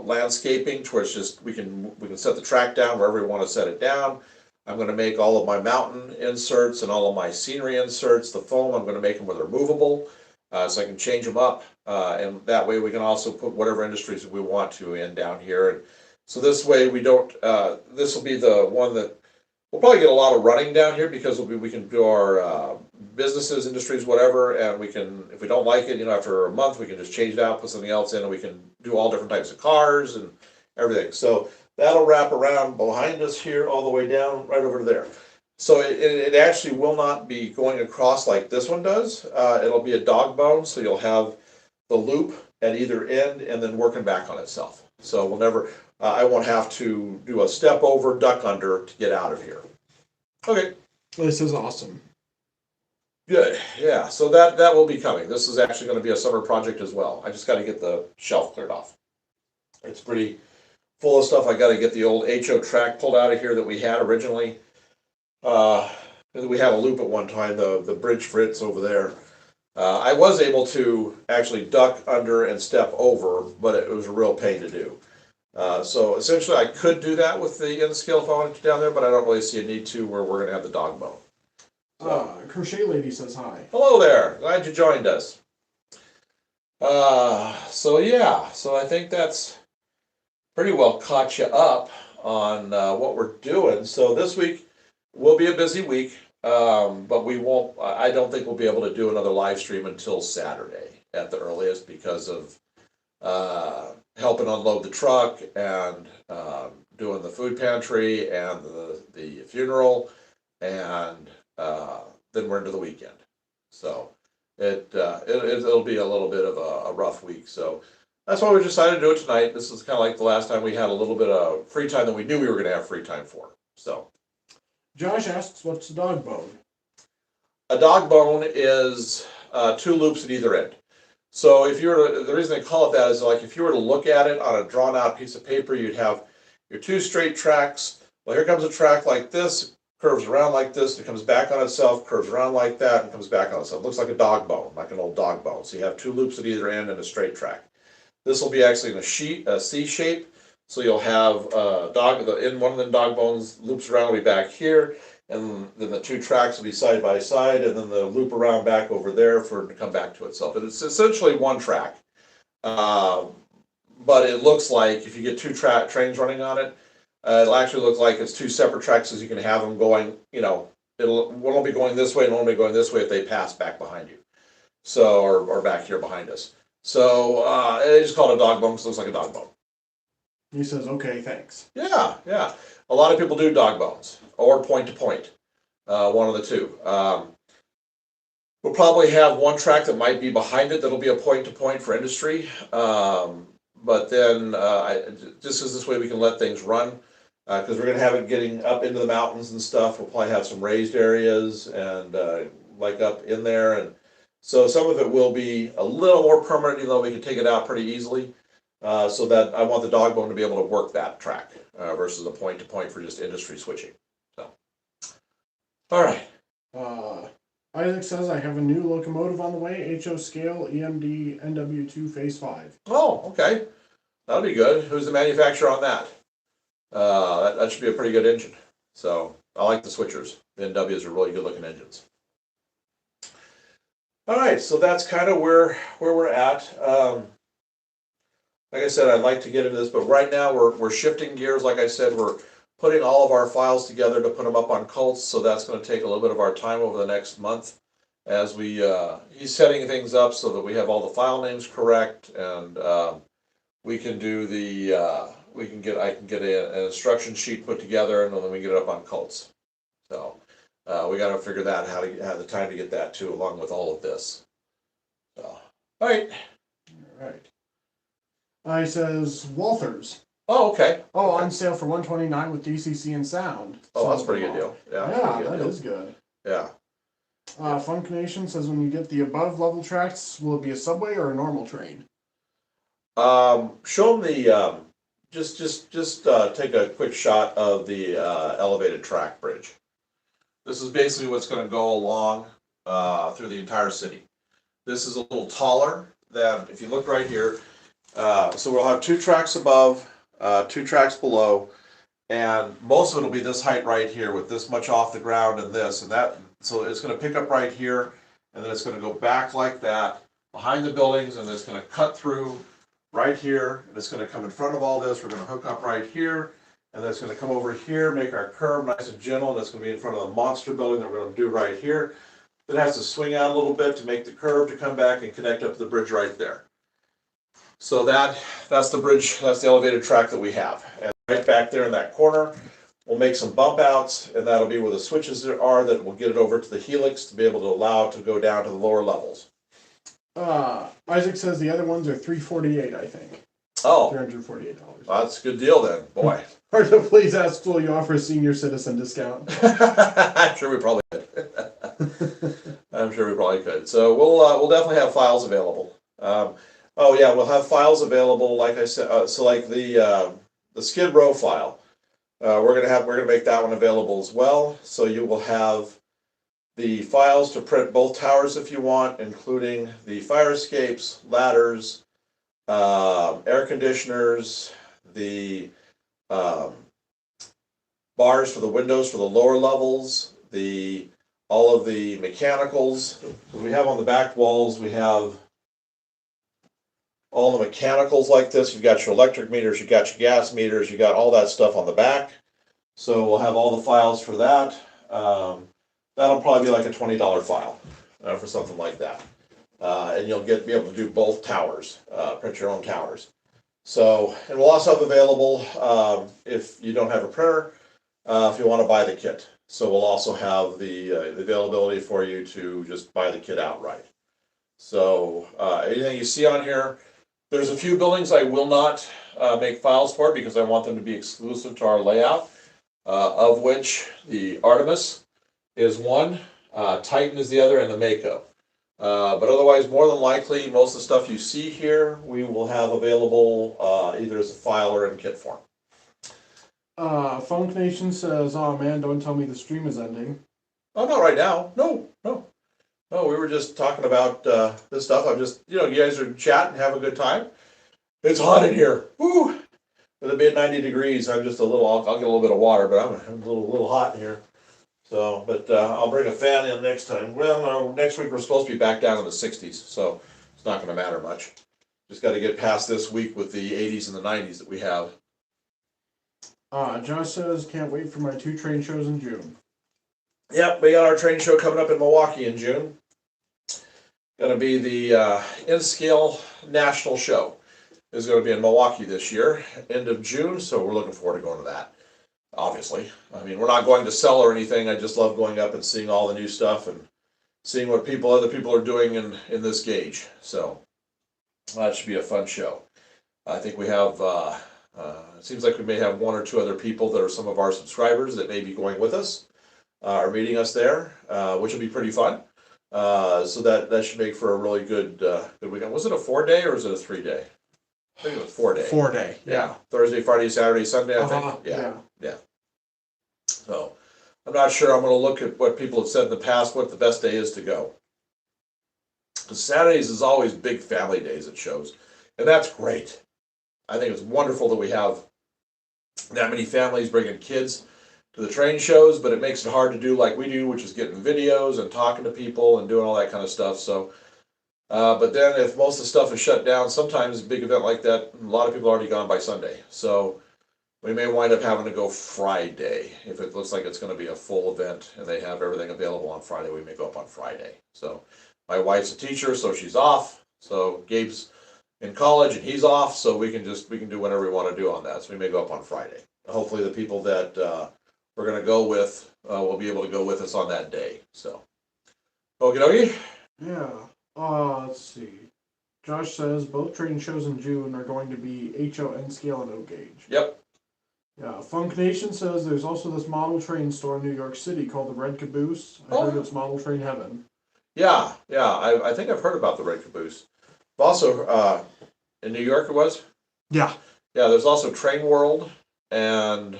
[SPEAKER 1] landscaping to where it's just, we can set the track down wherever we want to set it down. I'm going to make all of my mountain inserts and all of my scenery inserts, the foam, I'm going to make them where they're movable, so I can change them up, and that way we can also put whatever industries we want to in down here. And so this way we don't, this will be the one that we'll probably get a lot of running down here, because we can do our businesses, industries, whatever, and we can, if we don't like it, after a month, we can just change it out, put something else in, and we can do all different types of cars and everything. So that'll wrap around behind us here all the way down right over to there. So it actually will not be going across like this one does. It'll be a dog bone, so you'll have the loop at either end and then working back on itself. So we'll never, I won't have to do a step over, duck under to get out of here. Okay.
[SPEAKER 2] This is awesome.
[SPEAKER 1] Good. Yeah. So that will be coming. This is actually going to be a summer project as well. I just got to get the shelf cleared off. It's pretty full of stuff. I gotta get the old HO track pulled out of here that we had originally. We had a loop at one time, the bridge fritz over there. I was able to actually duck under and step over, but it was a real pain to do. So essentially I could do that with the N-scale if I wanted to down there, but I don't really see a need to where we're gonna have the dog bone.
[SPEAKER 2] Crochet Lady says hi.
[SPEAKER 1] Hello there, glad you joined us. So yeah, so I think that's pretty well caught you up on what we're doing. So this week will be a busy week, but we won't, I don't think we'll be able to do another live stream until Saturday at the earliest because of helping unload the truck and doing the food pantry and the funeral, and then we're into the weekend. So it'll be a little bit of a rough week. So that's why we decided to do it tonight. This is kind of like the last time we had a little bit of free time that we knew we were going to have free time for. So
[SPEAKER 2] Josh asks, what's a dog bone?
[SPEAKER 1] a dog bone is 2 loops at either end. So if you were to, the reason they call it that is like if you were to look at it on a drawn out piece of paper, you'd have your 2 straight tracks. Well, here comes a track like this, curves around like this, and it comes back on itself, curves around like that, and comes back on itself. It looks like a dog bone, like an old dog bone. So you have 2 loops at either end and a straight track. This will be actually in a C shape. So you'll have in one of the dog bones loops around will be back here, and then the 2 tracks will be side by side, and then the loop around back over there for it to come back to itself. And it's essentially 1 track, but it looks like if you get 2 trains running on it, it'll actually look like it's 2 separate tracks, as you can have them going. You know, one will be going this way, and one will be going this way if they pass back behind you, so or back here behind us. So they just call it a dog bone because it looks like a dog bone.
[SPEAKER 2] He says, okay, thanks.
[SPEAKER 1] Yeah, yeah. A lot of people do dog bones or point to point, one of the 2. We'll probably have 1 track that might be behind it that'll be a point to point for industry. But then just as this way we can let things run, because we're going to have it getting up into the mountains and stuff. We'll probably have some raised areas and like up in there, and so some of it will be a little more permanent, even though we can take it out pretty easily. So that I want the dog bone to be able to work that track versus a point to point for just industry switching. So, all right.
[SPEAKER 2] Isaac says, I have a new locomotive on the way, HO scale, EMD NW2 Phase 5.
[SPEAKER 1] Oh, okay. That'll be good. Who's the manufacturer on that? That should be a pretty good engine. So I like the switchers. The NWs are really good looking engines. All right, so that's kind of where we're at. Like I said, I'd like to get into this, but right now we're shifting gears. Like I said, we're putting all of our files together to put them up on Cults, so that's going to take a little bit of our time over the next month as he's setting things up so that we have all the file names correct, and we can do I can get an instruction sheet put together, and then we get it up on Cults. So we got to figure that how to have the time to get that too, along with all of this. So, all right.
[SPEAKER 2] All right. He says, Walthers.
[SPEAKER 1] Oh, okay.
[SPEAKER 2] Oh, on sale for $129 with DCC and sound.
[SPEAKER 1] Oh, that's a pretty good deal. Yeah,
[SPEAKER 2] that is good.
[SPEAKER 1] Yeah.
[SPEAKER 2] Funk Nation says, when you get the above level tracks, will it be a subway or a normal train?
[SPEAKER 1] Show them the just take a quick shot of the elevated track bridge. This is basically what's going to go along through the entire city. This is a little taller than, if you look right here. So we'll have 2 tracks above, 2 tracks below, and most of it will be this height right here with this much off the ground and this and that. So it's going to pick up right here, and then it's going to go back like that behind the buildings, and it's going to cut through right here, and it's going to come in front of all this. We're going to hook up right here, and then it's going to come over here, make our curve nice and gentle, and it's going to be in front of the monster building that we're going to do right here. Then it has to swing out a little bit to make the curve to come back and connect up to the bridge right there. So that's the bridge, that's the elevated track that we have. And right back there in that corner, we'll make some bump outs, and that'll be where the switches are that will get it over to the helix to be able to allow it to go down to the lower levels.
[SPEAKER 2] Isaac says the other ones are $348, I think.
[SPEAKER 1] Oh.
[SPEAKER 2] $348.
[SPEAKER 1] That's a good deal then, boy.
[SPEAKER 2] Arthur, please ask, will you offer a senior citizen discount?
[SPEAKER 1] I'm sure we probably could. I'm sure we probably could. So we'll definitely have files available. Oh yeah, we'll have files available. Like I said, so like the the Skid Row file. We're gonna make that one available as well. So you will have the files to print both towers if you want, including the fire escapes, ladders, air conditioners, the um, bars for the windows for the lower levels, all of the mechanicals. We have on the back walls, we have all the mechanicals like this. You've got your electric meters, you've got your gas meters, you got all that stuff on the back. So we'll have all the files for that. That'll probably be like a $20 file for something like that. And you'll be able to do both towers, print your own towers. So, and we'll also have available, if you don't have a printer, if you want to buy the kit. So we'll also have the availability for you to just buy the kit outright. So anything you see on here, there's a few buildings I will not make files for because I want them to be exclusive to our layout, of which the Artemis is one, Titan is the other, and the Mako. But otherwise, more than likely, most of the stuff you see here, we will have available either as a file or in kit form.
[SPEAKER 2] Funk Nation says, "Oh man, don't tell me the stream is ending."
[SPEAKER 1] Oh, not right now. No. We were just talking about this stuff. I'm just, you guys are chatting, have a good time. It's hot in here. Woo! With it being 90 degrees, I'm just I'll get a little bit of water, but I'm a little hot in here. So, but I'll bring a fan in next time. Well, no, next week we're supposed to be back down in the 60s, so it's not going to matter much. Just got to get past this week with the 80s and the 90s that we have.
[SPEAKER 2] Josh says, "Can't wait for my 2 train shows in June."
[SPEAKER 1] Yep, we got our train show coming up in Milwaukee in June. Going to be the N-Scale National Show. Is going to be in Milwaukee this year, end of June, so we're looking forward to going to that. Obviously, I mean, we're not going to sell or anything. I just love going up and seeing all the new stuff and seeing what other people are doing in this gauge. So that should be a fun show. I think we have. It seems like we may have 1 or 2 other people that are some of our subscribers that may be going with us or meeting us there, which will be pretty fun. So that should make for a really good weekend. Was it a 4-day or was it a 3-day? I think it was 4-day.
[SPEAKER 2] 4-day.
[SPEAKER 1] Yeah. Thursday, Friday, Saturday, Sunday, I think. Yeah. So I'm not sure. I'm going to look at what people have said in the past, what the best day is to go. Because Saturdays is always big family days at shows. And that's great. I think it's wonderful that we have that many families bringing kids to the train shows, but it makes it hard to do like we do, which is getting videos and talking to people and doing all that kind of stuff. So, but then if most of the stuff is shut down, sometimes a big event like that, a lot of people are already gone by Sunday. So we may wind up having to go Friday. If it looks like it's going to be a full event and they have everything available on Friday, we may go up on Friday. So my wife's a teacher, so she's off. So Gabe's in college and he's off, so we can do whatever we want to do on that. So we may go up on Friday. Hopefully the people that we're going to go with will be able to go with us on that day. So, okie dokie.
[SPEAKER 2] Yeah. Let's see. Josh says both train shows in June are going to be HO N-Scale and O-Gauge.
[SPEAKER 1] Yep.
[SPEAKER 2] Yeah. Funk Nation says there's also this model train store in New York City called the Red Caboose. I heard it's model train heaven.
[SPEAKER 1] Yeah. I think I've heard about the Red Caboose. Also, in New York it was?
[SPEAKER 2] Yeah.
[SPEAKER 1] Yeah, there's also Train World and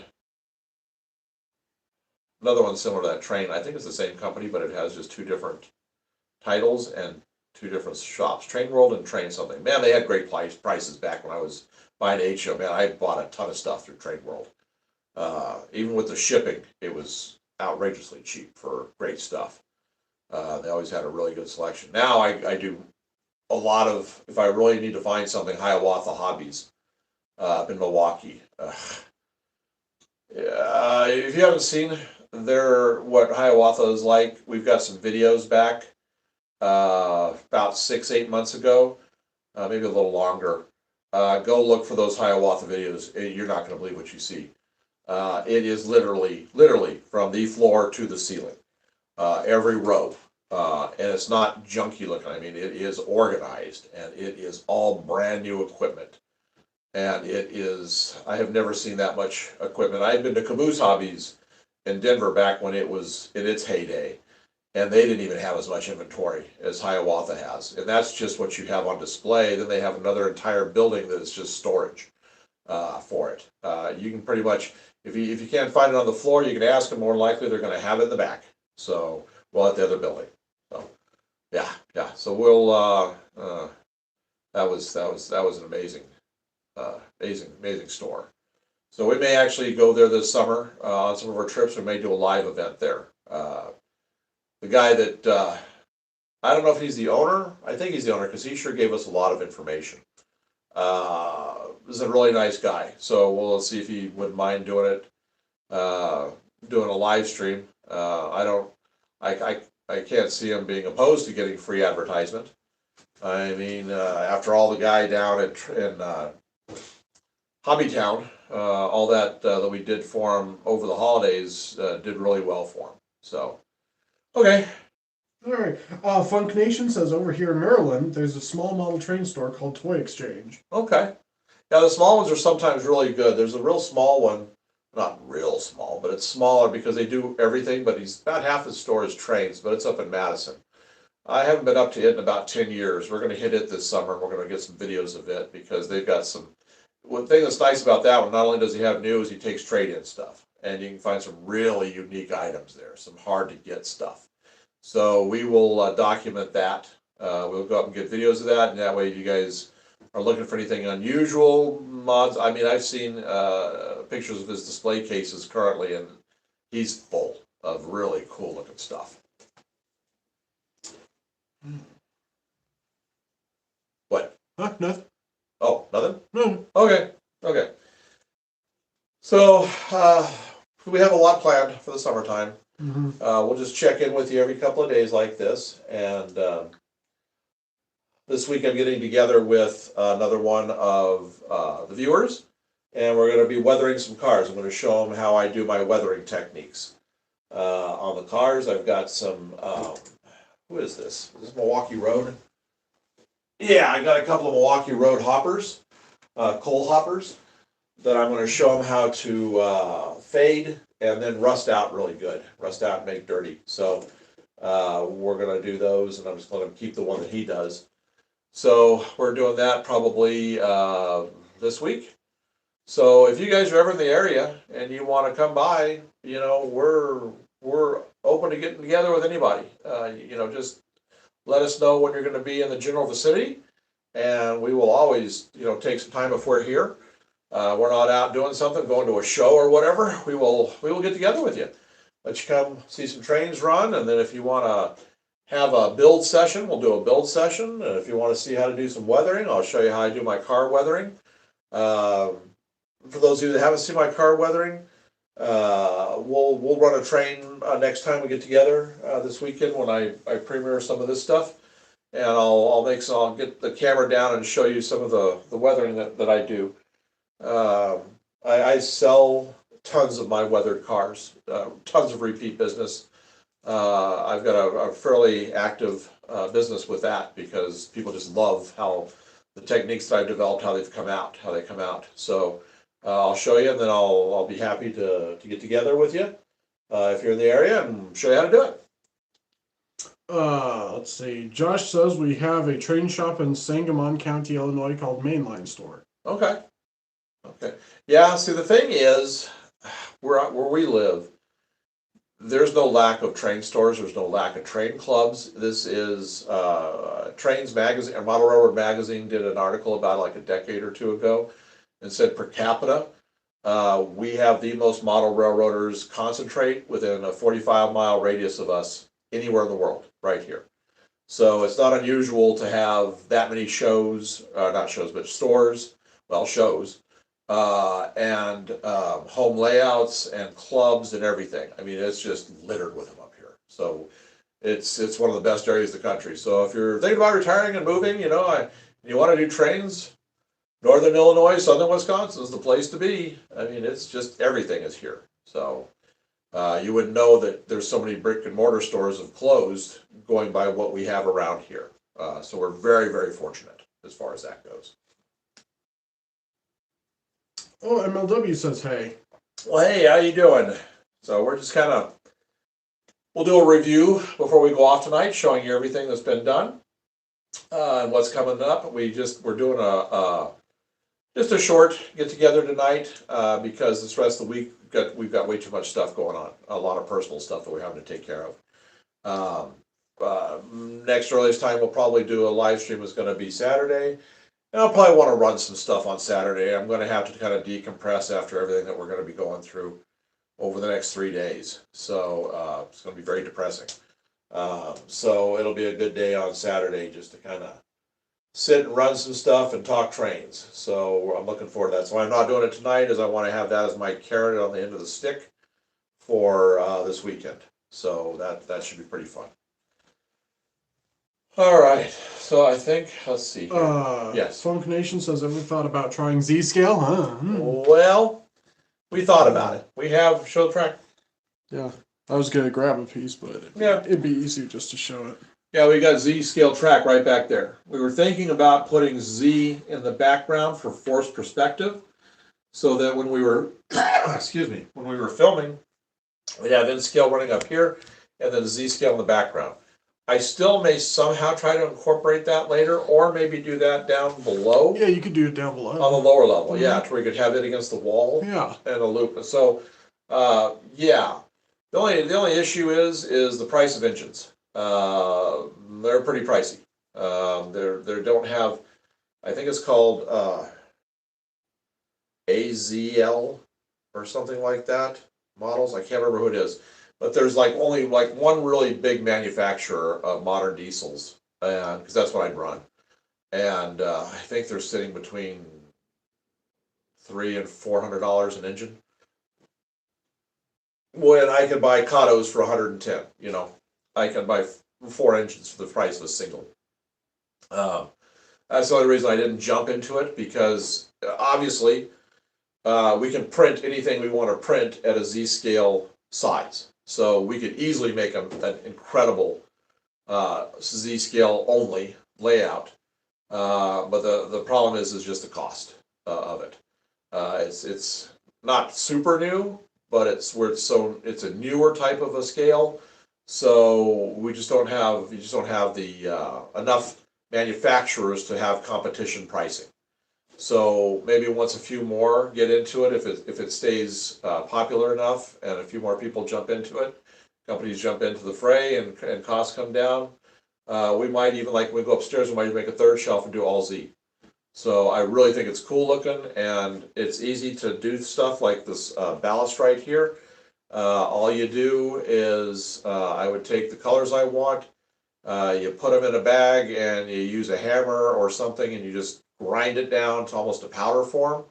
[SPEAKER 1] another one similar to that, Train. I think it's the same company, but it has just 2 different titles and 2 different shops. Train World and Train something. Man, they had great prices back when I was buying HO. Man, I bought a ton of stuff through Train World. Even with the shipping, it was outrageously cheap for great stuff. They always had a really good selection. Now I do a lot of, if I really need to find something, Hiawatha Hobbies up in Milwaukee. If you haven't seen what Hiawatha is like, we've got some videos back about 6-8 months ago, maybe a little longer. Go look for those Hiawatha videos. You're not going to believe what you see. It is literally from the floor to the ceiling, every row. And it's not junky looking. I mean, it is organized and it is all brand new equipment. And I have never seen that much equipment. I had been to Caboose Hobbies in Denver back when it was in its heyday. And they didn't even have as much inventory as Hiawatha has. And that's just what you have on display. Then they have another entire building that is just storage. for it. You can pretty much, if you can't find it on the floor, you can ask them. More than likely, they're going to have it in the back. So, well, at the other building. So, yeah. So we'll. That was an amazing store. So we may actually go there this summer on some of our trips. We may do a live event there. The guy that I don't know if he's the owner. I think he's the owner because he sure gave us a lot of information. Is a really nice guy. So we'll see if he wouldn't mind doing it, doing a live stream. I can't see him being opposed to getting free advertisement. I mean, after all, the guy down in Hobbytown, all that we did for him over the holidays did really well for him. So, okay.
[SPEAKER 2] All right. Funk Nation says over here in Maryland, there's a small model train store called Toy Exchange.
[SPEAKER 1] Okay. Yeah, the small ones are sometimes really good. There's a real small one, not real small, but it's smaller because they do everything, but he's about half his store is trains, but it's up in Madison. I haven't been up to it in about 10 years. We're going to hit it this summer, and we're going to get some videos of it because they've got some. One thing that's nice about that one, not only does he have new, is he takes trade-in stuff, and you can find some really unique items there, some hard-to-get stuff. So we will document that. We'll go up and get videos of that, and that way if you guys are looking for anything unusual mods. I mean, I've seen pictures of his display cases currently, and he's full of really cool-looking stuff. What?
[SPEAKER 2] Huh? Nothing.
[SPEAKER 1] Oh, nothing?
[SPEAKER 2] No.
[SPEAKER 1] Okay. So, we have a lot planned for the summertime.
[SPEAKER 2] Mm-hmm.
[SPEAKER 1] We'll just check in with you every couple of days like this. And this week I'm getting together with another one of the viewers. And we're going to be weathering some cars. I'm going to show them how I do my weathering techniques. On the cars, I've got some, who is this? Is this Milwaukee Road? Yeah, I got a couple of Milwaukee Road hoppers, coal hoppers, that I'm going to show them how to fade and then rust out really good. Rust out and make dirty. So we're going to do those, and I'm just going to keep the one that he does. So we're doing that probably this week. So if you guys are ever in the area and you want to come by, you know, we're open to getting together with anybody. You know, just let us know when you're going to be in the general vicinity, and we will always, you know, take some time if we're here. We're not out doing something, going to a show or whatever. We will get together with you. Let you come see some trains run, and then if you want to have a build session, we'll do a build session. And if you want to see how to do some weathering, I'll show you how I do my car weathering. For those of you that haven't seen my car weathering, we'll run a train next time we get together this weekend when I premiere some of this stuff, and I'll get the camera down and show you some of the weathering that I do. I sell tons of my weathered cars, tons of repeat business. I've got a fairly active business with that because people just love how the techniques that I've developed, how they come out. So I'll show you, and then I'll be happy to get together with you if you're in the area and show you how to do it.
[SPEAKER 2] Let's see. Josh says we have a train shop in Sangamon County, Illinois called Mainline Store.
[SPEAKER 1] Okay. Yeah, see, the thing is, where we live, there's no lack of train stores. There's no lack of train clubs. This is Trains Magazine, or Model Railroad Magazine did an article about like a decade or two ago and said per capita, we have the most model railroaders concentrate within a 45-mile radius of us anywhere in the world, right here. So it's not unusual to have that many shows, not shows, but stores, well, shows, and home layouts and clubs and everything. I mean, it's just littered with them up here. So it's one of the best areas of the country. So if you're thinking about retiring and moving, you know, you want to do trains, Northern Illinois, Southern Wisconsin is the place to be. I mean, it's just everything is here. So you would know that there's so many brick and mortar stores have closed going by what we have around here. So we're very, very fortunate as far as that goes.
[SPEAKER 2] Oh, MLW says hey.
[SPEAKER 1] Well, hey, how you doing? So we're just we'll do a review before we go off tonight, showing you everything that's been done and what's coming up. We're doing Just a short get together tonight, because this rest of the week, we've got way too much stuff going on, a lot of personal stuff that we're having to take care of. Next earliest time we'll probably do a live stream is gonna be Saturday. And I'll probably wanna run some stuff on Saturday. I'm gonna have to kind of decompress after everything that we're gonna be going through over the next 3 days. So, it's gonna be very depressing. So it'll be a good day on Saturday just to kind of sit and run some stuff and talk trains. So I'm looking forward to that. So I'm not doing it tonight, as I want to have that as my carrot on the end of the stick for this weekend. So that should be pretty fun. All right. So I think, let's see here. Yes.
[SPEAKER 2] Funk Nation says, ever thought about trying Z-Scale? Huh?
[SPEAKER 1] Well, we thought about it. We have show track.
[SPEAKER 2] Yeah. I was gonna grab a piece, but it'd be easier just to show it.
[SPEAKER 1] Yeah, we got Z scale track right back there. We were thinking about putting Z in the background for forced perspective, so that when we were, excuse me, when we were filming, we'd have N scale running up here, and then Z scale in the background. I still may somehow try to incorporate that later, or maybe do that down below.
[SPEAKER 2] Yeah, you could do it down below.
[SPEAKER 1] On the lower level, yeah, to where you could have it against the wall.
[SPEAKER 2] Yeah.
[SPEAKER 1] And a loop. So, yeah. The only issue is the price of engines. They're pretty pricey. They don't have, I think it's called AZL or something like that models. I can't remember who it is, but there's only one really big manufacturer of modern diesels, and because that's what I'd run, and I think they're sitting between $300 and $400 an engine. When I could buy Katos for 110, I can buy 4 engines for the price of a single. That's the only reason I didn't jump into it, because obviously we can print anything we want to print at a Z-scale size. So we could easily make an incredible Z-scale only layout. But the problem is just the cost of it. It's not super new, but it's a newer type of a scale, so you just don't have the enough manufacturers to have competition pricing. So maybe once a few more get into it, if it stays popular enough and a few more people jump into it, companies jump into the fray and costs come down, we might even, when we go upstairs, we might even make a third shelf and do all Z. So I really think it's cool looking, and it's easy to do stuff like this ballast right here. All you do is, I would take the colors I want, you put them in a bag, and you use a hammer or something, and you just grind it down to almost a powder form,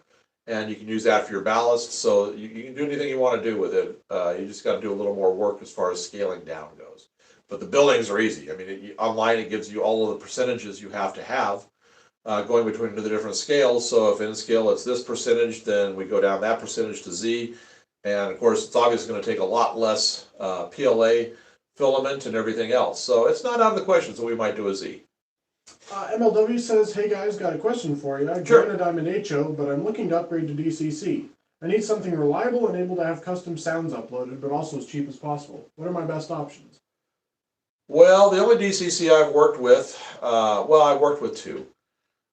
[SPEAKER 1] and you can use that for your ballast. So you can do anything you want to do with it. You just got to do a little more work as far as scaling down goes. But the buildings are easy. I mean, online it gives you all of the percentages you have to have. Going between the different scales. So if in scale it's this percentage, then we go down that percentage to Z. And of course, it's obviously going to take a lot less PLA filament and everything else. So it's not out of the question, so we might do a Z.
[SPEAKER 2] MLW says, hey guys, got a question for you.
[SPEAKER 1] Sure.
[SPEAKER 2] Granted, I'm an HO, but I'm looking to upgrade to DCC. I need something reliable and able to have custom sounds uploaded, but also as cheap as possible. What are my best options?
[SPEAKER 1] Well, the only DCC I've worked with, I've worked with 2.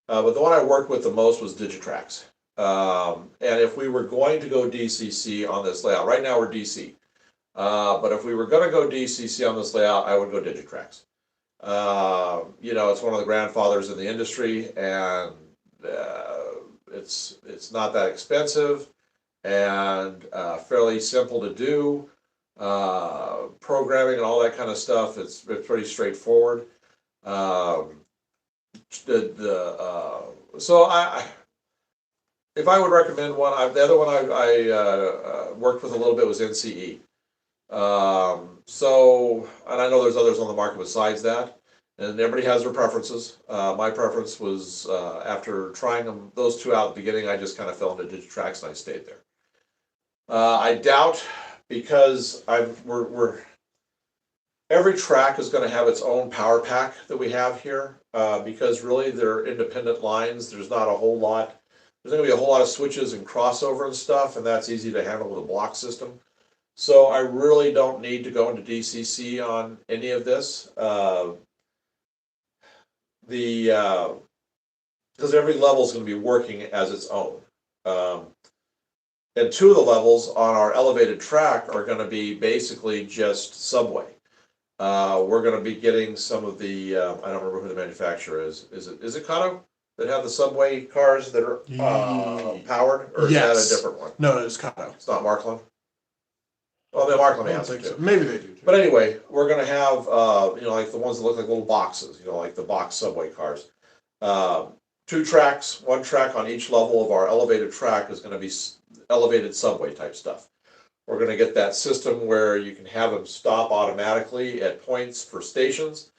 [SPEAKER 1] But the one I worked with the most was Digitrax. And if we were going to go DCC on this layout, right now we're DC. But if we were going to go DCC on this layout, I would go Digitrax. It's one of the grandfathers in the industry, and it's not that expensive, and fairly simple to do. Programming and all that kind of stuff, it's pretty straightforward. So if I would recommend one, the other one I worked with a little bit was NCE. And I know there's others on the market besides that, and everybody has their preferences. My preference was, after trying those 2 out at the beginning, I just kind of fell into Digitrax and I stayed there. I doubt, because every track is going to have its own power pack that we have here, because really they're independent lines. There's not a whole lot. There's going to be a whole lot of switches and crossover and stuff, and that's easy to handle with a block system. So I really don't need to go into DCC on any of this. because every level is going to be working as its own. And two of the levels on our elevated track are going to be basically just subway. We're going to be getting some of the, I don't remember who the manufacturer is. Is it Kato that have the subway cars that are powered, or is that a different one?
[SPEAKER 2] No, it's Kato.
[SPEAKER 1] It's not Markland? Well, the Markland
[SPEAKER 2] I don't
[SPEAKER 1] has it
[SPEAKER 2] think so.
[SPEAKER 1] too.
[SPEAKER 2] Maybe they do too.
[SPEAKER 1] But anyway, we're gonna have, like the ones that look like little boxes, like the box subway cars. 2 tracks, 1 track on each level of our elevated track is gonna be elevated subway type stuff. We're gonna get that system where you can have them stop automatically at points for stations.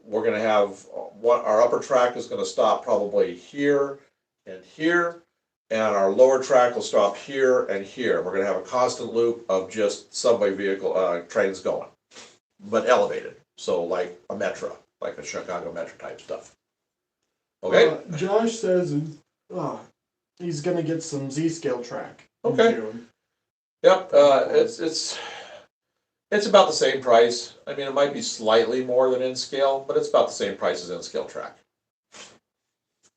[SPEAKER 1] We're gonna have, our upper track is gonna stop probably here and here. And our lower track will stop here and here. We're going to have a constant loop of just subway trains going, but elevated. So like a Metro, like a Chicago Metro type stuff. Okay.
[SPEAKER 2] Josh says he's gonna get some Z-scale track.
[SPEAKER 1] Okay.
[SPEAKER 2] In June.
[SPEAKER 1] Yep. It's about the same price. I mean, it might be slightly more than N-scale, but it's about the same price as N-scale track.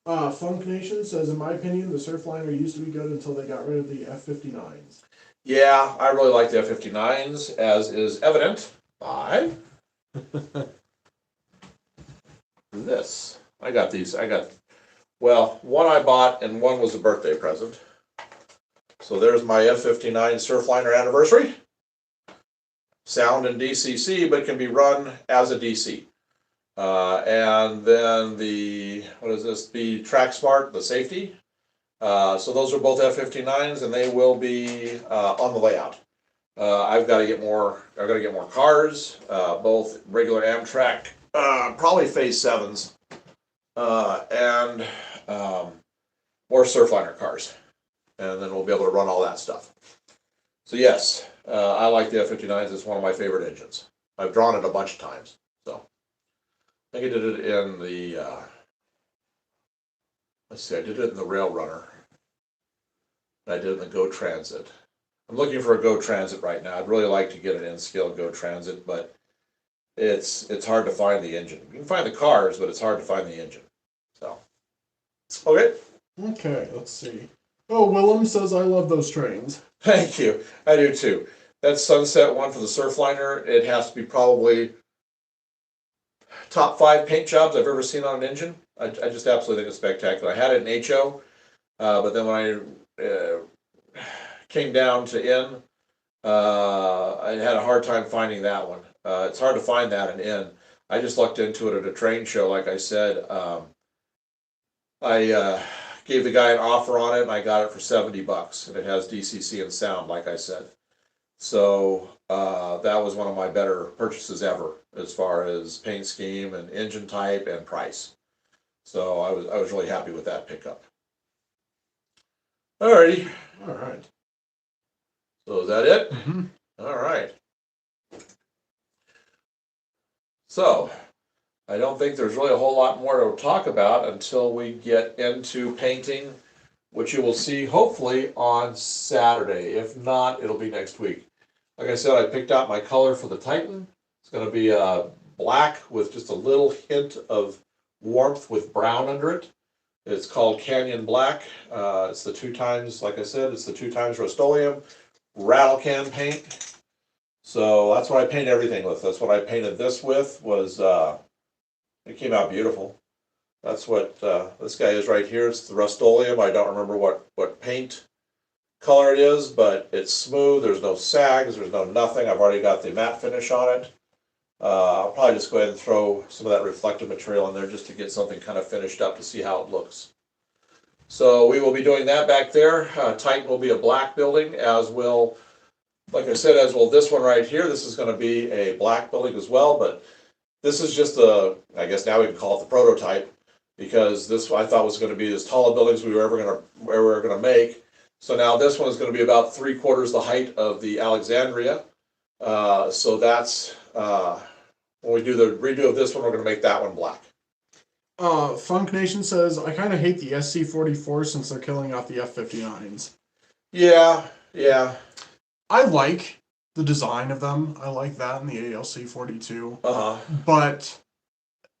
[SPEAKER 2] Funk Nation says, in my opinion, the Surfliner used to be good until they got rid of the F-59s.
[SPEAKER 1] Yeah, I really like the F-59s, as is evident by this. I got these. One I bought and one was a birthday present. So there's my F-59 Surfliner anniversary. Sound in DCC, but can be run as a DC. And then the Track Smart, the safety. So those are both F-59s, and they will be on the layout. I've got to get more cars, both regular Amtrak, probably Phase 7s, and more Surfliner cars, and then we'll be able to run all that stuff. So yes, I like the F-59s. It's one of my favorite engines. I've drawn it a bunch of times. I think I did it in the, I did it in the Rail Runner. I did it in the Go Transit. I'm looking for a Go Transit right now. I'd really like to get an N-scale Go Transit, but it's hard to find the engine. You can find the cars, but it's hard to find the engine. So, okay.
[SPEAKER 2] Okay, let's see. Oh, Willem says, I love those trains.
[SPEAKER 1] Thank you. I do too. That Sunset one for the Surfliner, it has to be probably top 5 paint jobs I've ever seen on an engine. I just absolutely think it's spectacular. I had it in HO, but then when I came down to N, I had a hard time finding that one. It's hard to find that in N. I just looked into it at a train show, like I said. I gave the guy an offer on it, and I got it for $70, and it has DCC and sound, like I said. So that was one of my better purchases ever, as far as paint scheme and engine type and price. So I was really happy with that pickup. Alrighty.
[SPEAKER 2] All right.
[SPEAKER 1] So is that it?
[SPEAKER 2] Mm-hmm.
[SPEAKER 1] All right. So I don't think there's really a whole lot more to talk about until we get into painting, which you will see hopefully on Saturday. If not, it'll be next week. Like I said, I picked out my color for the Titan. It's going to be black with just a little hint of warmth with brown under it. It's called Canyon Black. It's the 2 times, like I said, it's the 2 times Rust-Oleum rattle can paint. So that's what I paint everything with. That's what I painted this with. It came out beautiful. That's what this guy is right here. It's the Rust-Oleum. I don't remember what paint color it is, but it's smooth. There's no sags. There's no nothing. I've already got the matte finish on it. I'll probably just go ahead and throw some of that reflective material in there just to get something kind of finished up to see how it looks. So we will be doing that back there. Titan will be a black building, as will, like I said, as will this one right here. This is going to be a black building as well, but this is just I guess now we can call it the prototype, because this I thought was going to be as tall a building as we were ever going to make. So now this one is going to be about 3/4 the height of the Alexandria. So that's when we do the redo of this one, we're going to make that one black.
[SPEAKER 2] Funk Nation says, I kind of hate the SC-44 since they're killing off the F-59s.
[SPEAKER 1] Yeah.
[SPEAKER 2] I like the design of them. I like that in the ALC-42.
[SPEAKER 1] Uh-huh.
[SPEAKER 2] But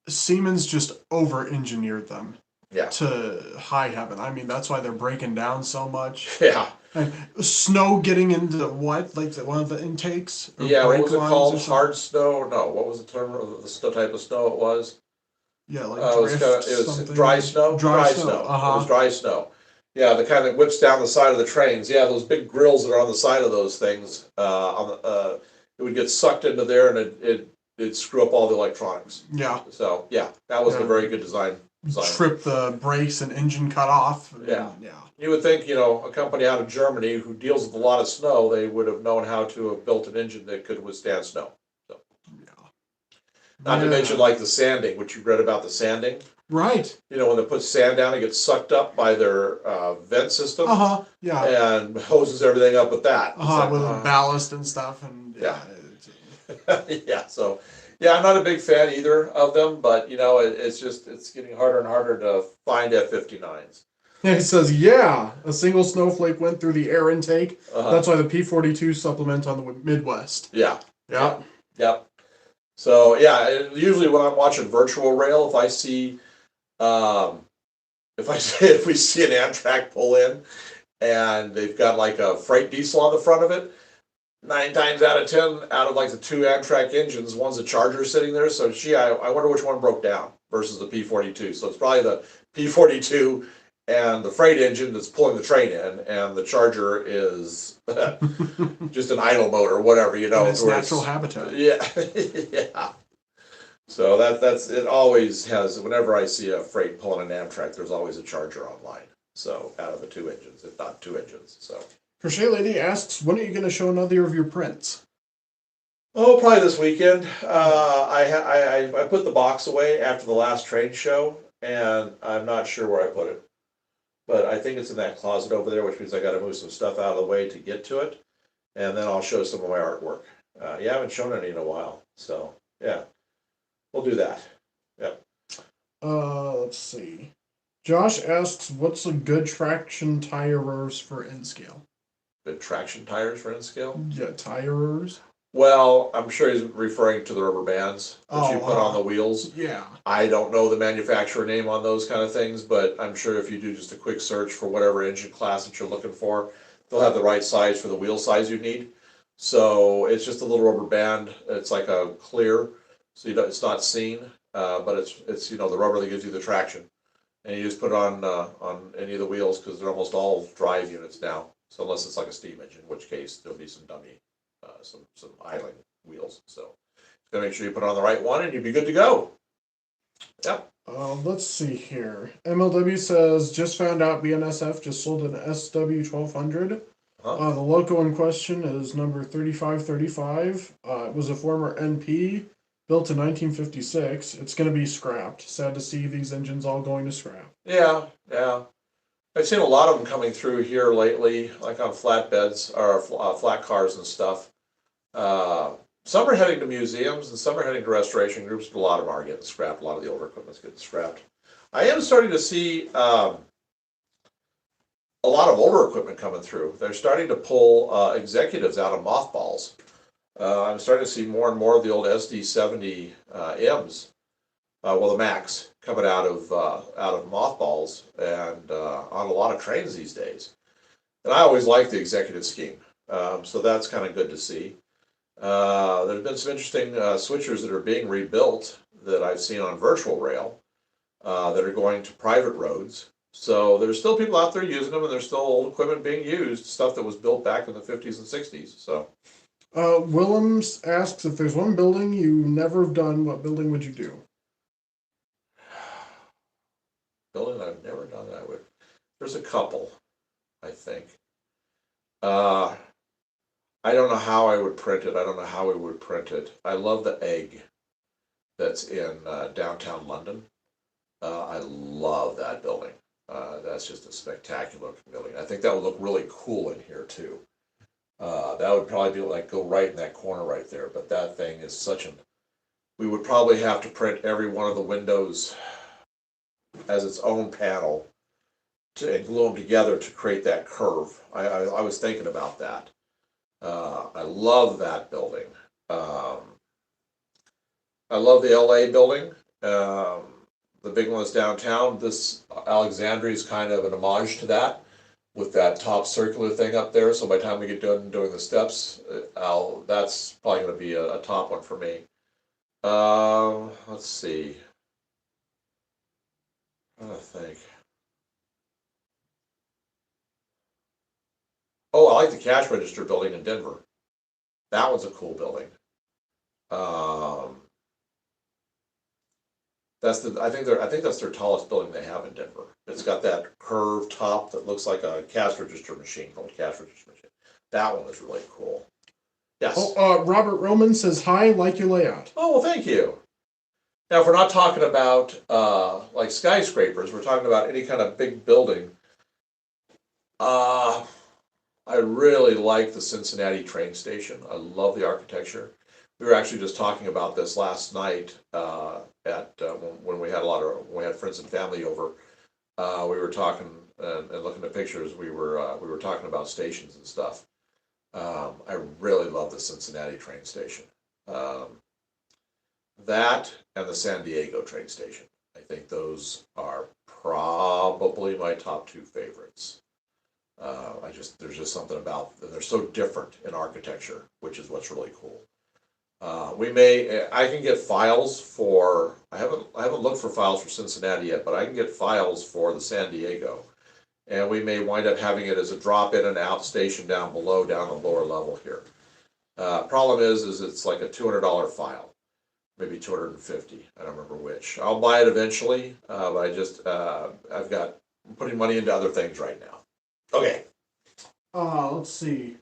[SPEAKER 2] Siemens just over-engineered them.
[SPEAKER 1] Yeah.
[SPEAKER 2] to high heaven. I mean, that's why they're breaking down so much.
[SPEAKER 1] Yeah.
[SPEAKER 2] And snow getting into what, like one of the intakes or
[SPEAKER 1] Yeah, what
[SPEAKER 2] brake
[SPEAKER 1] was it
[SPEAKER 2] lines
[SPEAKER 1] called?
[SPEAKER 2] or something.
[SPEAKER 1] Hard snow? No, what was the term of the type of snow it was?
[SPEAKER 2] Yeah, like
[SPEAKER 1] It was
[SPEAKER 2] drift
[SPEAKER 1] it was dry
[SPEAKER 2] something.
[SPEAKER 1] snow.
[SPEAKER 2] Dry
[SPEAKER 1] Dry
[SPEAKER 2] snow.
[SPEAKER 1] snow.
[SPEAKER 2] Uh
[SPEAKER 1] It was
[SPEAKER 2] huh.
[SPEAKER 1] dry snow. Yeah, the kind that whips down the side of the trains. Yeah, those big grills that are on the side of those things. It would get sucked into there, and it'd screw up all the electronics.
[SPEAKER 2] Yeah.
[SPEAKER 1] So yeah, that wasn't a
[SPEAKER 2] Yeah.
[SPEAKER 1] very good design.
[SPEAKER 2] Trip the brakes and engine cut off.
[SPEAKER 1] Yeah.
[SPEAKER 2] Yeah.
[SPEAKER 1] You would think, a company out of Germany who deals with a lot of snow, they would have known how to have built an engine that could withstand snow. So,
[SPEAKER 2] Yeah.
[SPEAKER 1] not to mention
[SPEAKER 2] Yeah.
[SPEAKER 1] like the sanding, which you read about the sanding.
[SPEAKER 2] Right.
[SPEAKER 1] When they put sand down, it gets sucked up by their vent system
[SPEAKER 2] Uh huh. Yeah.
[SPEAKER 1] and hoses everything up with that.
[SPEAKER 2] Uh huh. With ballast and stuff, and
[SPEAKER 1] Yeah.
[SPEAKER 2] yeah.
[SPEAKER 1] Yeah. So, yeah, I'm not a big fan either of them, but it's getting harder and harder to find F-59s.
[SPEAKER 2] Yeah, he says, yeah, a single snowflake went through the air intake.
[SPEAKER 1] Uh-huh.
[SPEAKER 2] That's why the P-42 supplement on the Midwest.
[SPEAKER 1] Yeah.
[SPEAKER 2] Yeah.
[SPEAKER 1] Yep. So yeah, usually when I'm watching virtual rail, if I see, if we see an Amtrak pull in, and they've got like a freight diesel on the front of it, 9 times out of 10, out of like the 2 Amtrak engines, one's a Charger sitting there. So I wonder which one broke down versus the P-42. So it's probably the P-42 and the freight engine that's pulling the train in, and the Charger is just an idle motor, whatever,
[SPEAKER 2] In its natural habitat.
[SPEAKER 1] Yeah, yeah. So that's it. Always has. Whenever I see a freight pulling an Amtrak, there's always a Charger online. So out of the 2 engines, if not 2 engines. So.
[SPEAKER 2] Crochet Lady asks, when are you going to show another of your prints?
[SPEAKER 1] Oh, probably this weekend. I put the box away after the last trade show, and I'm not sure where I put it. But I think it's in that closet over there, which means I got to move some stuff out of the way to get to it, and then I'll show some of my artwork. I haven't shown any in a while, so yeah, we'll do that. Yep.
[SPEAKER 2] Let's see. Josh asks, what's a good traction tires for N-scale?
[SPEAKER 1] Good traction tires for N-scale?
[SPEAKER 2] Yeah, tires.
[SPEAKER 1] Well, I'm sure he's referring to the rubber bands that you put on the wheels.
[SPEAKER 2] Yeah.
[SPEAKER 1] I don't know the manufacturer name on those kind of things, but I'm sure if you do just a quick search for whatever engine class that you're looking for, they'll have the right size for the wheel size you need. So it's just a little rubber band. It's like a clear, so it's not seen, but it's the rubber that gives you the traction, and you just put it on any of the wheels because they're almost all drive units now. So unless it's like a steam engine, in which case there'll be some dummy, some idling wheels. So gotta make sure you put on the right one, and you'll be good to go. Yep.
[SPEAKER 2] Let's see here. MLW says, just found out BNSF just sold an SW1200.
[SPEAKER 1] Huh?
[SPEAKER 2] The loco in question is number 3535. It was a former NP, built in 1956. It's going to be scrapped. Sad to see these engines all going to scrap.
[SPEAKER 1] Yeah, yeah. I've seen a lot of them coming through here lately, like on flatbeds or flat cars and stuff. Some are heading to museums and some are heading to restoration groups, but a lot of them are getting scrapped. A lot of the older equipment's getting scrapped. I am starting to see a lot of older equipment coming through. They're starting to pull executives out of mothballs. I'm starting to see more and more of the old SD70 M's, the Macs, coming out of mothballs and on a lot of trains these days. And I always like the executive scheme, so that's kind of good to see. There's been some interesting switchers that are being rebuilt that I've seen on virtual rail that are going to private roads. So there's still people out there using them, and there's still old equipment being used, stuff that was built back in the 50s and 60s. So.
[SPEAKER 2] Willems asks, if there's one building you never have done, what building would you do?
[SPEAKER 1] Building I've never done that with. There's a couple, I think. I don't know how I would print it. I don't know how we would print it. I love the egg that's in downtown London. I love that building. That's just a spectacular building. I think that would look really cool in here too. That would probably be like go right in that corner right there. But that thing is such an. We would probably have to print every one of the windows as its own panel and glue them together to create that curve. I was thinking about that. I love that building. I love the LA building. the big one that's downtown. This Alexandria is kind of an homage to that, with that top circular thing up there. So by the time we get done doing the steps, that's probably going to be a top one for me. Let's see. I'm trying to think. Oh, I like the cash register building in Denver. That one's a cool building. I think that's their tallest building they have in Denver. It's got that curved top that looks like a cash register machine, old cash register machine. That one is really cool. Yes.
[SPEAKER 2] Oh, Robert Roman says hi, like your layout.
[SPEAKER 1] Oh, well, thank you. Now, if we're not talking about like skyscrapers, we're talking about any kind of big building. I really like the Cincinnati train station. I love the architecture. We were actually just talking about this last night when we had when we had friends and family over. We were talking and looking at pictures. We were talking about stations and stuff. I really love the Cincinnati train station. That and the San Diego train station. I think those are probably my top two favorites. There's just something about them. They're so different in architecture, which is what's really cool. I can get files for, I haven't looked for files for Cincinnati yet, but I can get files for the San Diego. And we may wind up having it as a drop in and out station down below, down the lower level here. Problem is it's like a $200 file, maybe 250. I don't remember which. I'll buy it eventually, but I'm putting money into other things right now. Okay.
[SPEAKER 2] Let's see.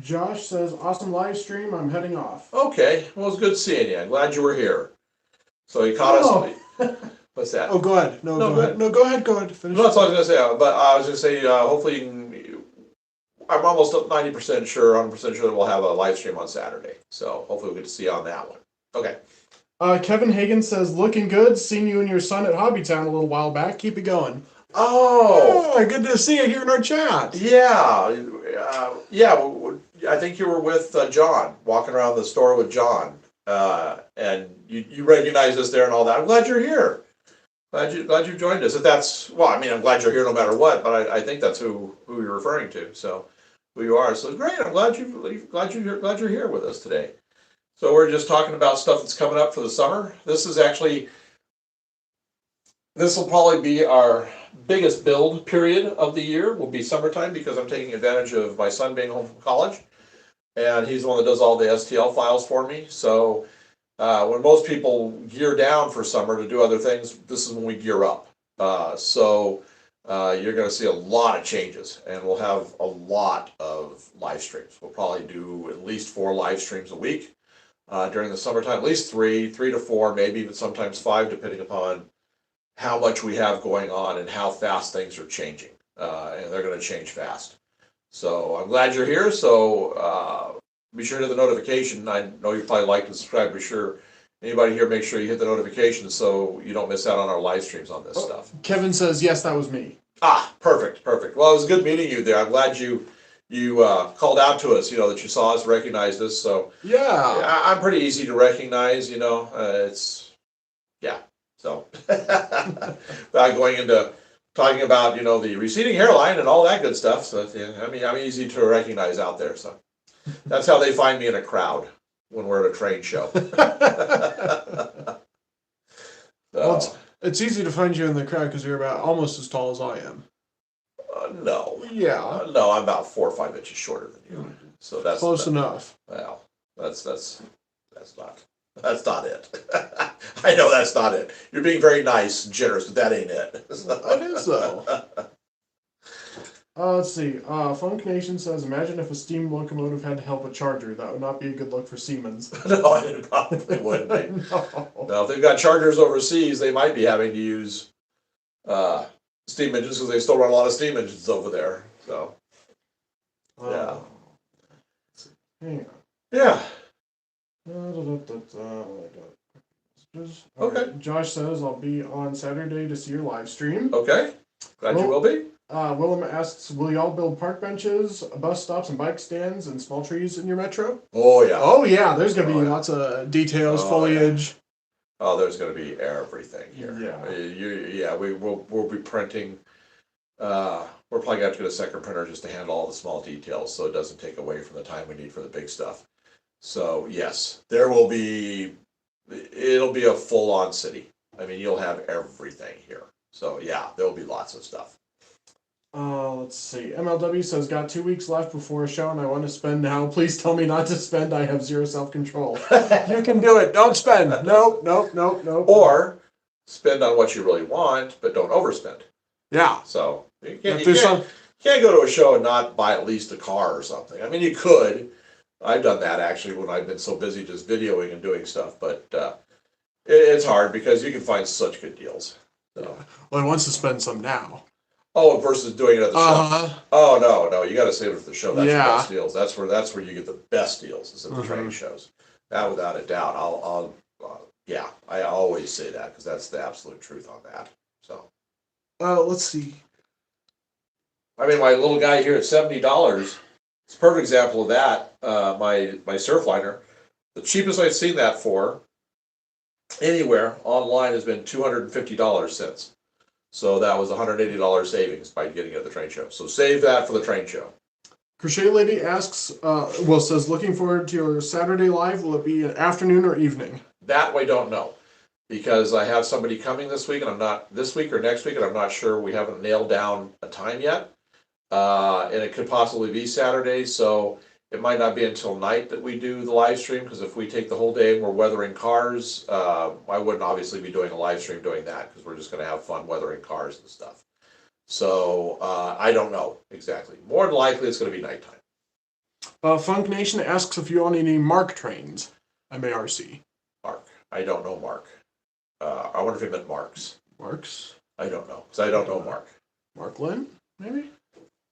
[SPEAKER 2] Josh says, awesome live stream, I'm heading off.
[SPEAKER 1] Okay, well, it's good seeing you. I'm glad you were here. So you caught us. What's that?
[SPEAKER 2] Oh, go ahead. No, go ahead. No, go ahead. Finish.
[SPEAKER 1] No, that's all I was going to say. But I was going to say, hopefully, I'm almost 90% sure, 100% sure that we'll have a live stream on Saturday. So hopefully we'll get to see you on that one. Okay.
[SPEAKER 2] Kevin Hagan says, looking good. Seen you and your son at Hobbytown a little while back. Keep it going.
[SPEAKER 1] Oh,
[SPEAKER 2] good to see you here in our chat.
[SPEAKER 1] Yeah. I think you were with John, walking around the store with John. And you recognized us there and all that. I'm glad you're here. Glad you joined us. I'm glad you're here no matter what, but I think that's who you're referring to. So who you are. So great. I'm glad you're here with us today. So we're just talking about stuff that's coming up for the summer. This will probably be our biggest build period of the year. Will be summertime because I'm taking advantage of my son being home from college, and he's the one that does all the STL files for me. So when most people gear down for summer to do other things, this is when we gear up. So you're going to see a lot of changes, and we'll have a lot of live streams. We'll probably do at least 4 live streams a week during the summertime, at least 3 to 4, maybe even sometimes 5, depending upon how much we have going on and how fast things are changing. And they're going to change fast. So I'm glad you're here. So be sure to hit the notification. I know you probably like and subscribe. Be sure anybody here, make sure you hit the notification so you don't miss out on our live streams on this stuff.
[SPEAKER 2] Kevin says, yes, that was me.
[SPEAKER 1] Perfect. Well, it was good meeting you there. I'm glad you called out to us, that you saw us, recognized us. So
[SPEAKER 2] yeah,
[SPEAKER 1] I'm pretty easy to recognize, So going into talking about, the receding hairline and all that good stuff. So I'm easy to recognize out there. So that's how they find me in a crowd when we're at a train show.
[SPEAKER 2] Well, it's easy to find you in the crowd because you're about almost as tall as I am.
[SPEAKER 1] No.
[SPEAKER 2] Yeah.
[SPEAKER 1] No, I'm about 4 or 5 inches shorter than you. So that's
[SPEAKER 2] close enough.
[SPEAKER 1] Well, that's not it. I know that's not it. You're being very nice and generous, but that ain't it.
[SPEAKER 2] It is though. Let's see. Funk Nation says, imagine if a steam locomotive had to help a charger. That would not be a good look for Siemens.
[SPEAKER 1] No, it probably wouldn't be. No, if they've got chargers overseas, they might be having to use steam engines because they still run a lot of steam engines over there. So, yeah. Yeah. Okay.
[SPEAKER 2] Josh says, I'll be on Saturday to see your live stream.
[SPEAKER 1] Okay. Glad you will be.
[SPEAKER 2] Willem asks, will y'all build park benches, bus stops, and bike stands, and small trees in your metro?
[SPEAKER 1] Oh, yeah.
[SPEAKER 2] Oh, yeah. There's going to be lots of details, foliage.
[SPEAKER 1] Oh, there's gonna be everything here.
[SPEAKER 2] Yeah.
[SPEAKER 1] We'll be printing, we're probably gonna have to get a second printer just to handle all the small details, so it doesn't take away from the time we need for the big stuff. So, yes, it'll be a full-on city. I mean, you'll have everything here. So, yeah, there'll be lots of stuff.
[SPEAKER 2] Let's see. MLW says, got 2 weeks left before a show and I want to spend now. Please tell me not to spend. I have zero self-control. You can do it. Don't spend. Nope.
[SPEAKER 1] Or spend on what you really want, but don't overspend.
[SPEAKER 2] Yeah.
[SPEAKER 1] So, you can't go to a show and not buy at least a car or something. I mean, you could. I've done that actually when I've been so busy just videoing and doing stuff, but it's hard because you can find such good deals. So.
[SPEAKER 2] Well, he wants to spend some now.
[SPEAKER 1] Oh, versus doing it at the show. Oh no, you got to save it for the show. That's the
[SPEAKER 2] Yeah.
[SPEAKER 1] best deals. That's where you get the best deals is at the trade shows. That without a doubt. I always say that because that's the absolute truth on that. So.
[SPEAKER 2] Let's see.
[SPEAKER 1] I mean, my little guy here at $70. It's a perfect example of that. My Surfliner, the cheapest I've seen that for anywhere online has been $250 since. So that was $180 savings by getting it at the train show. So save that for the train show.
[SPEAKER 2] Crochet Lady asks, says, looking forward to your Saturday live. Will it be an afternoon or evening?
[SPEAKER 1] That we don't know. Because I have somebody coming this week, and I'm not this week or next week, and I'm not sure. We haven't nailed down a time yet. And it could possibly be Saturday, so it might not be until night that we do the live stream, because if we take the whole day and we're weathering cars, I wouldn't obviously be doing a live stream doing that, because we're just going to have fun weathering cars and stuff. So I don't know exactly. More than likely, it's going to be nighttime.
[SPEAKER 2] Funk Nation asks if you own any Mark trains. MARC.
[SPEAKER 1] Mark. I don't know Mark. I wonder if he meant Marks.
[SPEAKER 2] Marks?
[SPEAKER 1] I don't know, because I don't know Mark.
[SPEAKER 2] Mark Lynn, maybe?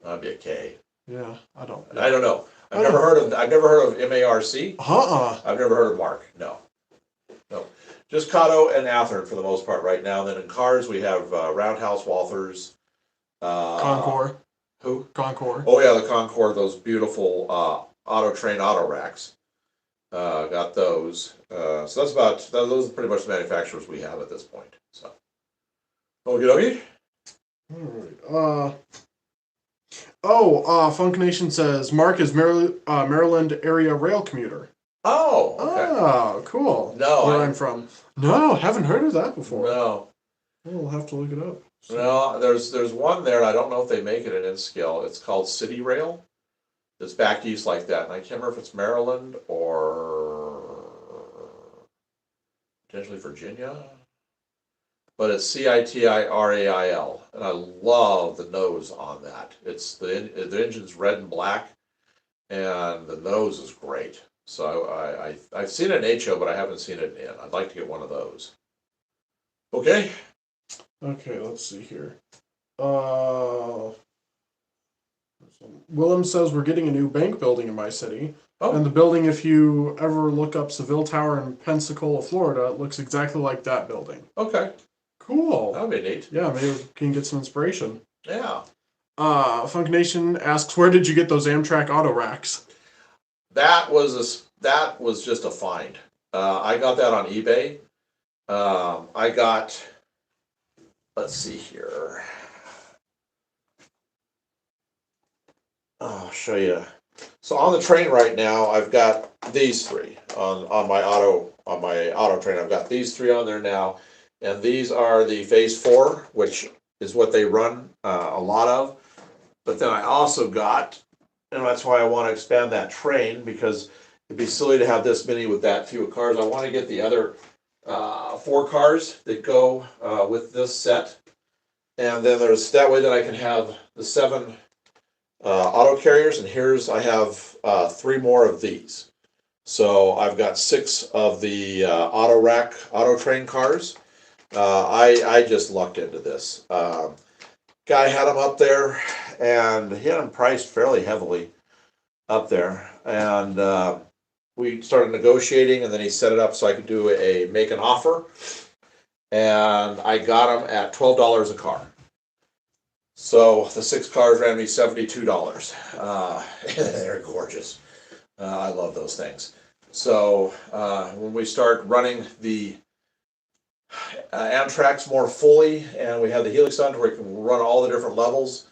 [SPEAKER 1] That'd be a K.
[SPEAKER 2] Yeah, I don't
[SPEAKER 1] know. I've never heard of MARC. I've never heard of Mark. No. Just Cotto and Athearn for the most part right now. Then in cars we have Roundhouse Walthers.
[SPEAKER 2] Concours.
[SPEAKER 1] Who?
[SPEAKER 2] Concours.
[SPEAKER 1] Oh yeah, the Concours. Those beautiful auto racks. Got those. So those are pretty much the manufacturers we have at this point. So. Okie dokie.
[SPEAKER 2] Alright. Funk Nation says Mark is Maryland area rail commuter.
[SPEAKER 1] Oh, okay.
[SPEAKER 2] Oh, cool.
[SPEAKER 1] No.
[SPEAKER 2] Where I'm from. No, haven't heard of that before.
[SPEAKER 1] No.
[SPEAKER 2] We'll have to look it up.
[SPEAKER 1] No, there's one there, and I don't know if they make it in Inskill. It's called City Rail. It's back east like that, and I can't remember if it's Maryland or potentially Virginia. But it's CITIRAIL, and I love the nose on that. It's the engine's red and black, and the nose is great. So I've seen it in HO, but I haven't seen it in. I'd like to get one of those. Okay.
[SPEAKER 2] Okay, let's see here. Willem says we're getting a new bank building in my city. Oh. And the building, if you ever look up Seville Tower in Pensacola, Florida, it looks exactly like that building.
[SPEAKER 1] Okay.
[SPEAKER 2] Cool.
[SPEAKER 1] That would be neat.
[SPEAKER 2] Yeah, maybe we can get some inspiration.
[SPEAKER 1] Yeah.
[SPEAKER 2] Funk Nation asks, where did you get those Amtrak auto racks?
[SPEAKER 1] That was just a find. I got that on eBay. Let's see here. I'll show you. So on the train right now, I've got these three on my auto train. I've got these three on there now, and these are the Phase 4, which is what they run a lot of. But then I also got, and that's why I want to expand that train, because it'd be silly to have this many with that few cars. I want to get the other 4 cars that go with this set, and then there's that way that I can have the 7 auto carriers, and I have 3 more of these. So I've got 6 of the auto train cars. I just lucked into this. Guy had them up there, and he had them priced fairly heavily up there. And we started negotiating, and then he set it up so I could make an offer. And I got them at $12 a car. So the 6 cars ran me $72. They're gorgeous. I love those things. So when we start running the Amtrak's more fully, and we have the Helix on where you can run all the different levels.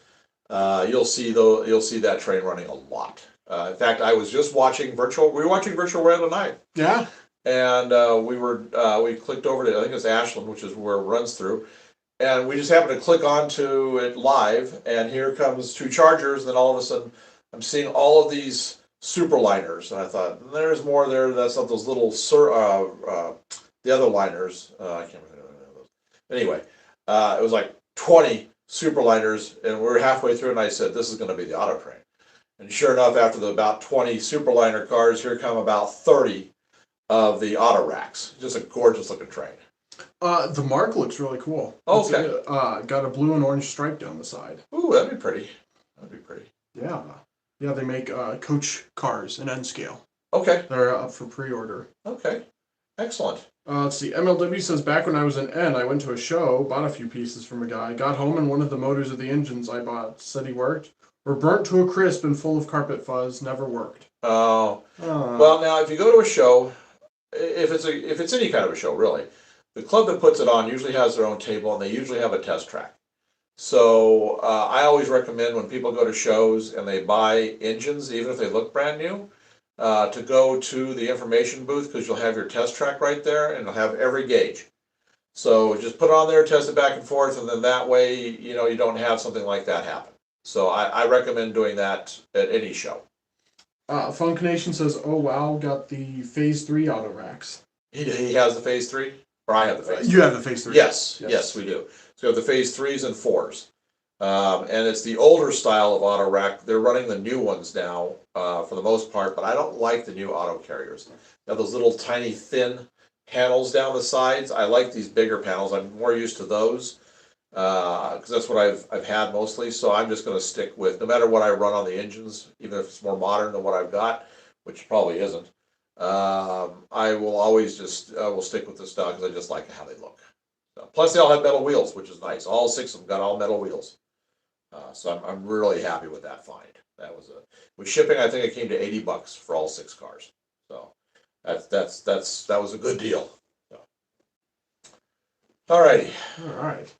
[SPEAKER 1] You'll see that train running a lot. In fact, I was just watching virtual. We were watching Virtual Rail tonight,
[SPEAKER 2] Yeah.
[SPEAKER 1] and we clicked over to, I think it's Ashland, which is where it runs through, and we just happened to click onto it live, and here comes two Chargers, and then all of a sudden I'm seeing all of these superliners, and I thought there's more there. That's not those little the other liners. I can't remember those. Anyway, it was like 20 superliners, and we were halfway through, and I said, "This is going to be the auto train." And sure enough, after the about 20 superliner cars, here come about 30 of the auto racks. Just a gorgeous looking train.
[SPEAKER 2] The mark looks really cool.
[SPEAKER 1] Oh, okay.
[SPEAKER 2] Got a blue and orange stripe down the side.
[SPEAKER 1] Ooh, that'd be pretty. That'd be pretty.
[SPEAKER 2] Yeah. Yeah, they make coach cars in N scale.
[SPEAKER 1] Okay.
[SPEAKER 2] They're up for pre-order.
[SPEAKER 1] Okay. Excellent.
[SPEAKER 2] Let's see. MLW says, back when I was in N, I went to a show, bought a few pieces from a guy, got home, and one of the motors of the engines I bought said he worked were burnt to a crisp and full of carpet fuzz. Never worked.
[SPEAKER 1] Oh. Well, now if you go to a show, if it's any kind of a show, really, the club that puts it on usually has their own table, and they usually have a test track. So I always recommend when people go to shows and they buy engines, even if they look brand new, to go to the information booth, because you'll have your test track right there, and it'll have every gauge. So just put it on there, test it back and forth, and then that way, you don't have something like that happen. So I recommend doing that at any show.
[SPEAKER 2] Funk Nation says, oh wow, got the Phase 3 auto racks.
[SPEAKER 1] He has the Phase 3? Or I have the Phase 3?
[SPEAKER 2] You have the Phase 3.
[SPEAKER 1] Yes, we do. So we have the Phase 3s and 4s. And it's the older style of auto rack. They're running the new ones now, for the most part, but I don't like the new auto carriers. They have those little tiny thin panels down the sides. I like these bigger panels. I'm more used to those, because that's what I've had mostly. So I'm just going to stick with, no matter what I run on the engines, even if it's more modern than what I've got, which probably isn't. I will always just will stick with the stock because I just like how they look. Plus, they all have metal wheels, which is nice. All 6 of them got all metal wheels. So I'm really happy with that find. That was with shipping, I think it came to $80 for all 6 cars. So that was a good deal. So. All righty.
[SPEAKER 2] All right.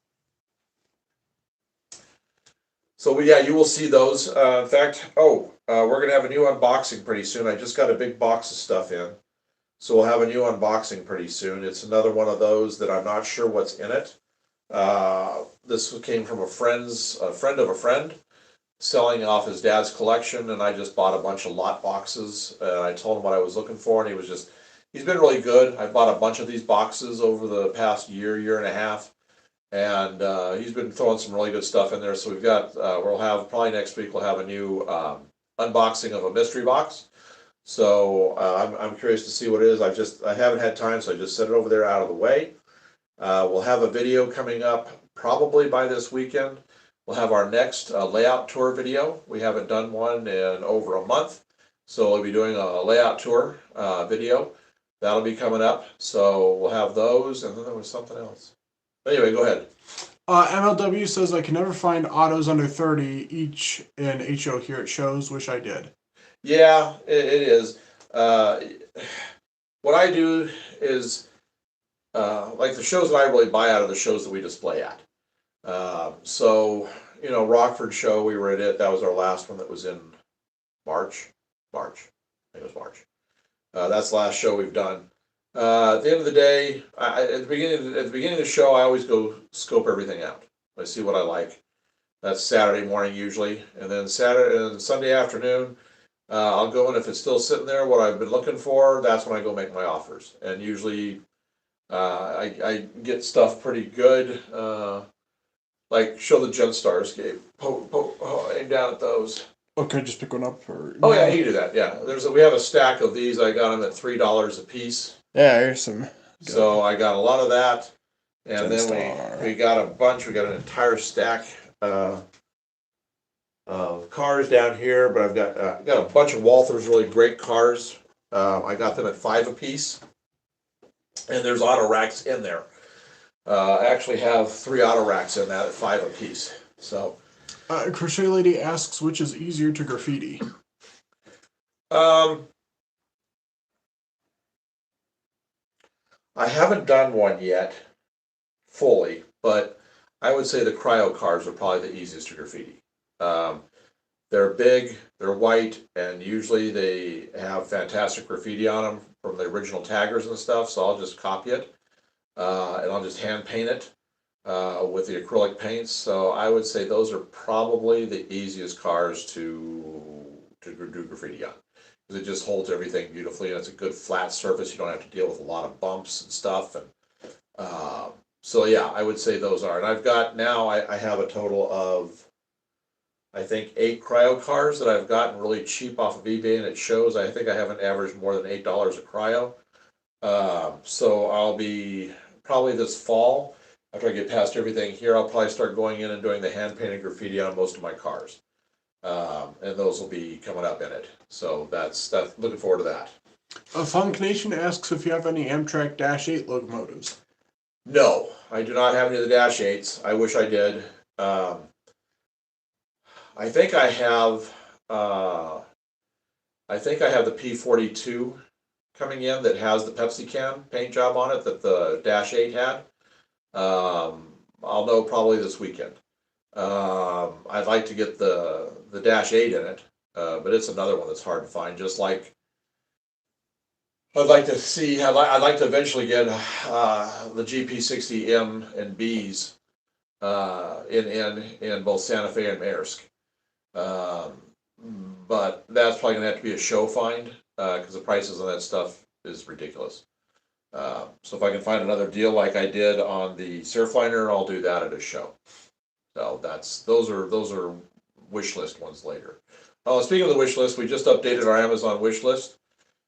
[SPEAKER 1] So you will see those. In fact, we're gonna have a new unboxing pretty soon. I just got a big box of stuff in, so we'll have a new unboxing pretty soon. It's another one of those that I'm not sure what's in it. This came from a friend of a friend, selling off his dad's collection, and I just bought a bunch of lot boxes. I told him what I was looking for, and he's been really good. I bought a bunch of these boxes over the past year and a half. And he's been throwing some really good stuff in there. So we've got, we'll have, probably next week, we'll have a new unboxing of a mystery box. So I'm curious to see what it is. I haven't had time, so I just set it over there out of the way. We'll have a video coming up probably by this weekend. We'll have our next layout tour video. We haven't done one in over a month. So we'll be doing a layout tour video. That'll be coming up. So we'll have those. And then there was something else. Anyway, go ahead.
[SPEAKER 2] MLW says, I can never find autos under 30 each in HO here at shows. Wish I did.
[SPEAKER 1] Yeah, it is. What I do is, like the shows that I really buy out of the shows that we display at. So, Rockford show, we were at it. That was our last one that was in March. I think it was March. That's the last show we've done. At the end of the day, at the beginning of the show, I always go scope everything out. I see what I like. That's Saturday morning usually, and then Sunday afternoon, I'll go in if it's still sitting there. What I've been looking for, that's when I go make my offers. And usually, I get stuff pretty good. Like show the Genstars game. Aim down at those.
[SPEAKER 2] Okay, just pick one up. Or
[SPEAKER 1] oh yeah, you can do that. Yeah, we have a stack of these. I got them at $3 a piece.
[SPEAKER 2] Yeah, here's some.
[SPEAKER 1] So I got a lot of that, and then we got a bunch. We got an entire stack of cars down here. But I've got a bunch of Walther's really great cars. I got them at $5 a piece, and there's auto racks in there. I actually have 3 auto racks in that at $5 a piece. So,
[SPEAKER 2] Crochet Lady asks, which is easier to graffiti?
[SPEAKER 1] I haven't done one yet. fully, but I would say the cryo cars are probably the easiest to graffiti. They're big, they're white, and usually they have fantastic graffiti on them from the original taggers and stuff, so I'll just copy it. And I'll just hand paint it with the acrylic paints. So I would say those are probably the easiest cars to do graffiti on. Because it just holds everything beautifully, and it's a good flat surface. You don't have to deal with a lot of bumps and stuff. And so yeah, I would say those are. And I've got now, I have a total of, I think, 8 cryo cars that I've gotten really cheap off of eBay, and it shows. I think I haven't averaged more than $8 a cryo. So I'll be probably this fall, after I get past everything here, I'll probably start going in and doing the hand painted graffiti on most of my cars. And those will be coming up in it. So that's looking forward to that.
[SPEAKER 2] Funk Nation asks if you have any Amtrak Dash 8 locomotives.
[SPEAKER 1] No, I do not have any of the Dash 8s. I wish I did. I think I have the P42 coming in that has the Pepsi can paint job on it that the Dash 8 had. I'll know probably this weekend. I'd like to get the Dash 8 in it, but it's another one that's hard to find. Just like I'd like to see, I'd like to eventually get the GP60M and Bs in both Santa Fe and Maersk. But that's probably gonna have to be a show find because the prices on that stuff is ridiculous. So if I can find another deal like I did on the Surfliner, I'll do that at a show. So those are wish list ones later. Oh, speaking of the wish list, we just updated our Amazon wish list.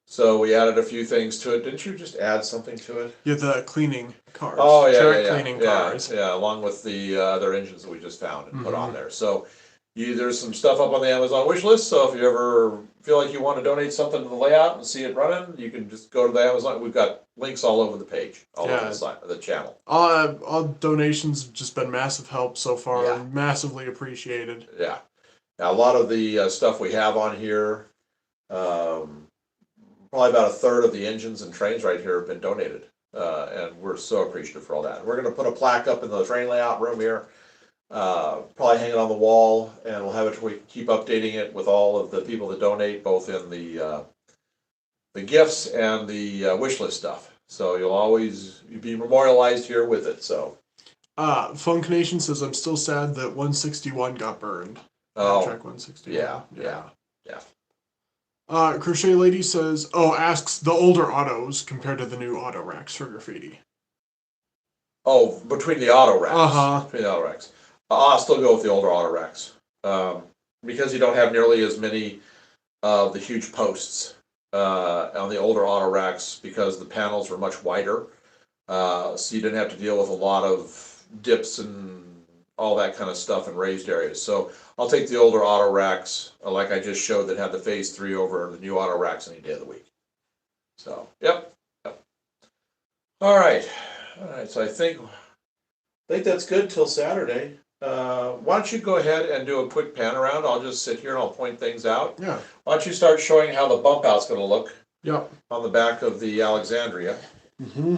[SPEAKER 1] So we added a few things to it. Didn't you just add something to it?
[SPEAKER 2] Yeah, the cleaning cars.
[SPEAKER 1] Oh yeah,
[SPEAKER 2] track
[SPEAKER 1] yeah,
[SPEAKER 2] cleaning cars.
[SPEAKER 1] yeah, along with the other engines that we just found and put on there. So there's some stuff up on the Amazon wish list. So if you ever feel like you want to donate something to the layout and see it running, you can just go to the Amazon. We've got links all over the page, all over the side of the channel.
[SPEAKER 2] All donations have just been massive help so far.
[SPEAKER 1] Yeah.
[SPEAKER 2] Massively appreciated.
[SPEAKER 1] Yeah. Now a lot of the stuff we have on here, probably about a third of the engines and trains right here have been donated, and we're so appreciative for all that. We're going to put a plaque up in the train layout room here. Probably hang it on the wall, and we'll have it. We keep updating it with all of the people that donate, both in the gifts and the wish list stuff. So you'll be memorialized here with it. So,
[SPEAKER 2] Funk Nation says I'm still sad that 161 got burned.
[SPEAKER 1] Oh,
[SPEAKER 2] Track 161.
[SPEAKER 1] yeah.
[SPEAKER 2] Crochet Lady says, asks the older autos compared to the new auto racks for graffiti.
[SPEAKER 1] Oh, between the auto racks. Between the auto racks. I'll still go with the older auto racks. Because you don't have nearly as many of the huge posts on the older auto racks because the panels were much wider. So you didn't have to deal with a lot of dips and all that kind of stuff in raised areas. So I'll take the older auto racks, like I just showed, that had the phase 3 over the new auto racks any day of the week. So, yep. All right. So I think that's good till Saturday. Why don't you go ahead and do a quick pan around? I'll just sit here and I'll point things out.
[SPEAKER 2] Yeah.
[SPEAKER 1] Why don't you start showing how the bump out's going to look?
[SPEAKER 2] Yep.
[SPEAKER 1] On the back of the Alexandria.
[SPEAKER 2] Mm-hmm.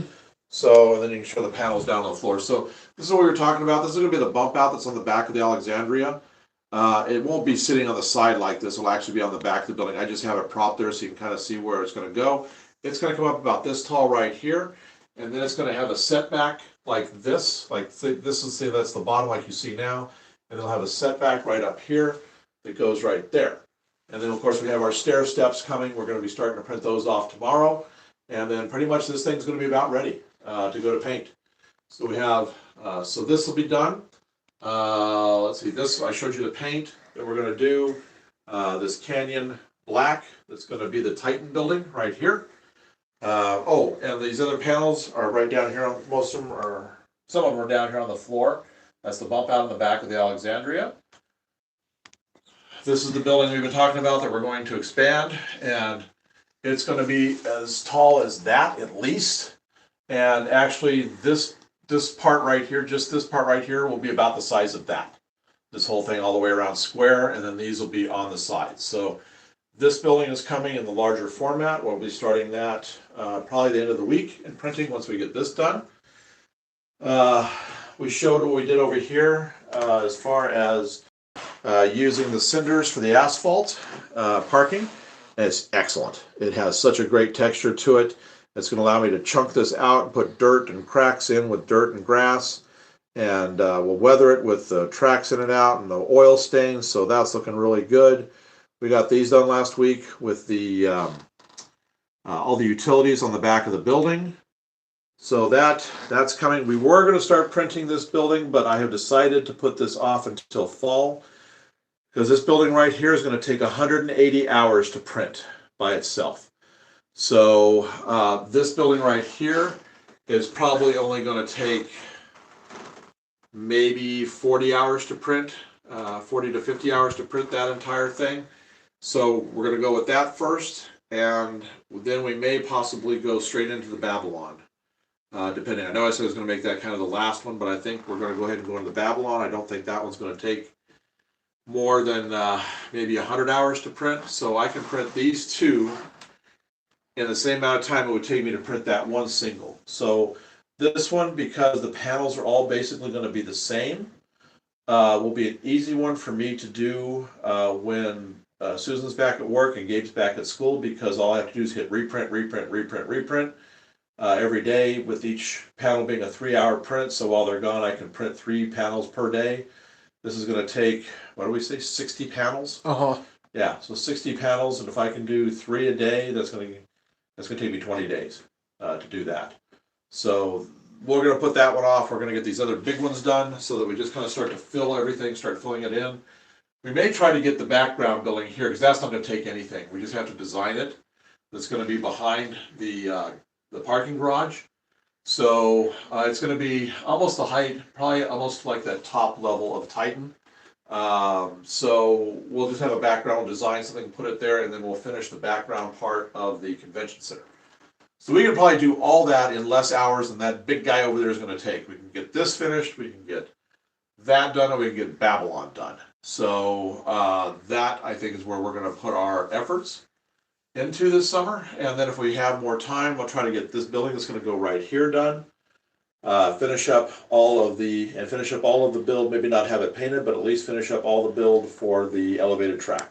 [SPEAKER 1] So, and then you can show the panels down on the floor. So this is what we were talking about. This is going to be the bump out that's on the back of the Alexandria. It won't be sitting on the side like this. It'll actually be on the back of the building. I just have it propped there so you can kind of see where it's going to go. It's going to come up about this tall right here. And then it's going to have a setback like this. This is, say, that's the bottom like you see now. And it'll have a setback right up here that goes right there. And then, of course, we have our stair steps coming. We're going to be starting to print those off tomorrow. And then pretty much this thing's going to be about ready to go to paint. So we have, so this will be done. Let's see, this, I showed you the paint that we're going to do. This Canyon Black, that's going to be the Titan building right here. And these other panels are right down here. Some of them are down here on the floor. That's the bump out in the back of the Alexandria. This is the building we've been talking about that we're going to expand, and it's going to be as tall as that at least. And actually this part right here, just this part right here, will be about the size of that. This whole thing all the way around square, and then these will be on the sides. So this building is coming in the larger format. We'll be starting that probably the end of the week and printing once we get this done. We showed what we did over here as far as using the cinders for the asphalt parking. And it's excellent. It has such a great texture to it. It's going to allow me to chunk this out and put dirt and cracks in with dirt and grass. And we'll weather it with the tracks in and out and the oil stains. So that's looking really good. We got these done last week with the all the utilities on the back of the building. So that's coming. We were going to start printing this building, but I have decided to put this off until fall because this building right here is going to take 180 hours to print by itself. So this building right here is probably only going to take maybe 40 hours to print, 40 to 50 hours to print that entire thing. So we're going to go with that first, and then we may possibly go straight into the Babylon. Depending, I know I said I was going to make that kind of the last one, but I think we're going to go ahead and go into the Babylon. I don't think that one's going to take more than maybe 100 hours to print. So I can print these two in the same amount of time it would take me to print that one single. So this one, because the panels are all basically going to be the same, will be an easy one for me to do when Susan's back at work and Gabe's back at school, because all I have to do is hit reprint, reprint, reprint, reprint. Every day, with each panel being a 3-hour print, so while they're gone I can print 3 panels per day. This is going to take, what do we say, 60 panels? Yeah, so 60 panels, and if I can do 3 a day, that's going to take me 20 days to do that. So we're going to put that one off. We're going to get these other big ones done so that we just kind of start to fill everything, start filling it in. We may try to get the background building here, because that's not going to take anything. We just have to design it. That's going to be behind the parking garage. So it's going to be almost the height, probably almost like that top level of Titan. So we'll just have a background, we'll design something, put it there, and then we'll finish the background part of the convention center. So we can probably do all that in less hours than that big guy over there is going to take. We can get this finished, we can get that done, and we can get Babylon done. So that, I think, is where we're going to put our efforts into this summer. And then if we have more time, we'll try to get this building that's going to go right here done. Finish up all of the build, maybe not have it painted, but at least finish up all the build for the elevated track.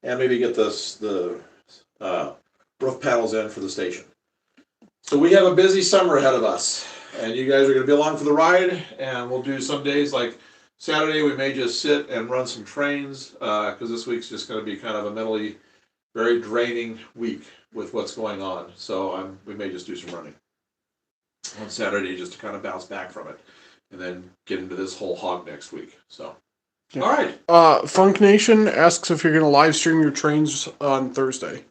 [SPEAKER 1] And maybe get the roof panels in for the station. So we have a busy summer ahead of us, and you guys are going to be along for the ride, and we'll do some days like Saturday, we may just sit and run some trains, because this week's just going to be kind of a mentally very draining week with what's going on. So we may just do some running on Saturday just to kind of bounce back from it, and then get into this whole hog next week. So, yeah. All right.
[SPEAKER 2] Funk Nation asks if you're going to live stream your trains on Thursday.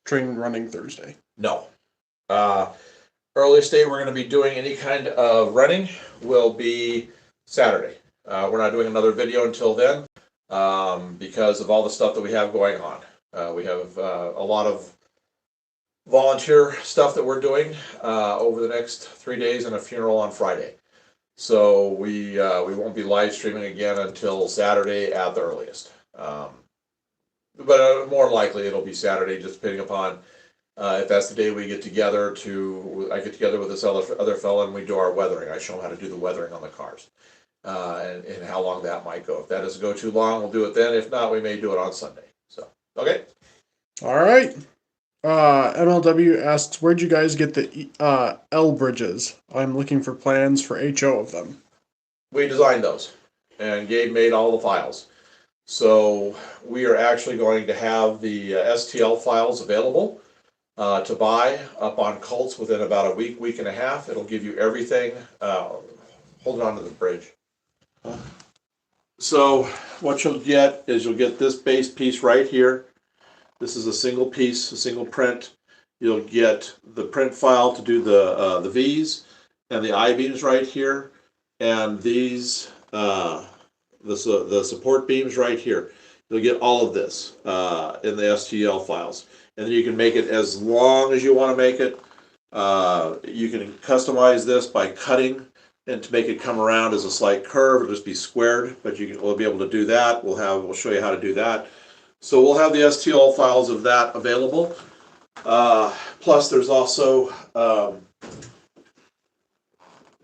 [SPEAKER 2] Train running Thursday.
[SPEAKER 1] No. Earliest day we're going to be doing any kind of running will be Saturday. We're not doing another video until then because of all the stuff that we have going on. We have a lot of volunteer stuff that we're doing over the next 3 days, and a funeral on Friday. So we won't be live streaming again until Saturday at the earliest. But more likely it'll be Saturday, just depending upon if that's the day we get together I get together with this other fella and we do our weathering. I show him how to do the weathering on the cars and how long that might go. If that doesn't go too long, we'll do it then. If not, we may do it on Sunday. So, okay.
[SPEAKER 2] All right. MLW asks, where'd you guys get the L bridges? I'm looking for plans for HO of them.
[SPEAKER 1] We designed those, and Gabe made all the files. So we are actually going to have the STL files available to buy up on Cults within about a week and a half. It'll give you everything. Hold it onto the bridge. So what you'll get is you'll get this base piece right here. This is a single piece, a single print. You'll get the print file to do the V's and the I-beams right here, and these the support beams right here. You'll get all of this in the STL files, and then you can make it as long as you want to make it. You can customize this by cutting, and to make it come around as a slight curve, it'll just be squared. But we'll be able to do that. We'll show you how to do that. So we'll have the STL files of that available. Plus, there's also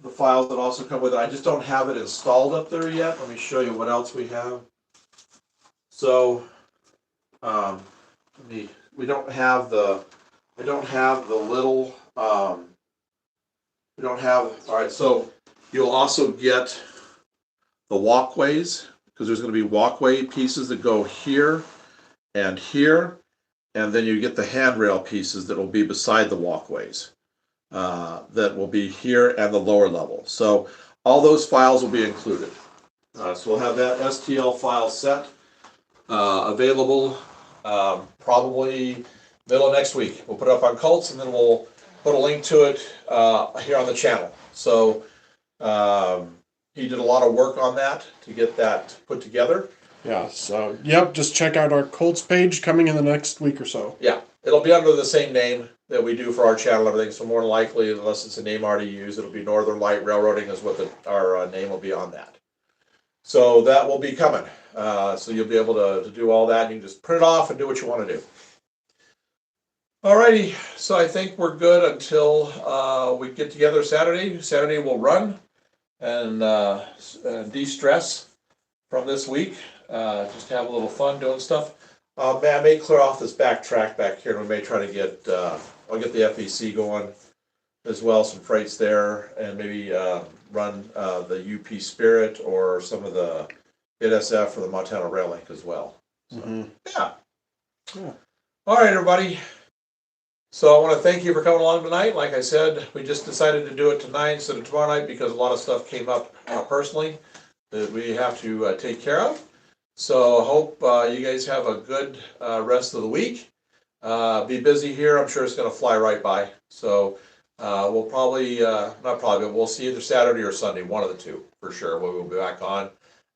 [SPEAKER 1] the files that also come with it. I just don't have it installed up there yet. Let me show you what else we have. So, we don't have the, I don't have the little, we don't have, all right, so you'll also get the walkways, because there's gonna be walkway pieces that go here and here, and then you get the handrail pieces that will be beside the walkways. That will be here and the lower level. So all those files will be included. So we'll have that STL file set available probably middle of next week. We'll put it up on Cults, and then we'll put a link to it here on the channel. So he did a lot of work on that to get that put together.
[SPEAKER 2] Yeah, so, yep, just check out our Colts page coming in the next week or so.
[SPEAKER 1] Yeah, it'll be under the same name that we do for our channel and everything, so more than likely, unless it's a name already used, it'll be Northern Light Railroading is what our name will be on that. So that will be coming. So you'll be able to do all that. You can just print it off and do what you want to do. Alrighty, so I think we're good until we get together Saturday. Saturday we'll run and de-stress from this week. Just have a little fun doing stuff. I may clear off this back track back here, and we may try to get, I'll get the FEC going as well, some freights there, and maybe run the UP Spirit or some of the NSF or the Montana Rail Link as well. So, yeah. All right, everybody. So I want to thank you for coming along tonight. Like I said, we just decided to do it tonight instead of tomorrow night because a lot of stuff came up personally that we have to take care of. So I hope you guys have a good rest of the week. Be busy here. I'm sure it's going to fly right by. So we'll probably, not probably, but we'll see either Saturday or Sunday, one of the two for sure. We'll be back on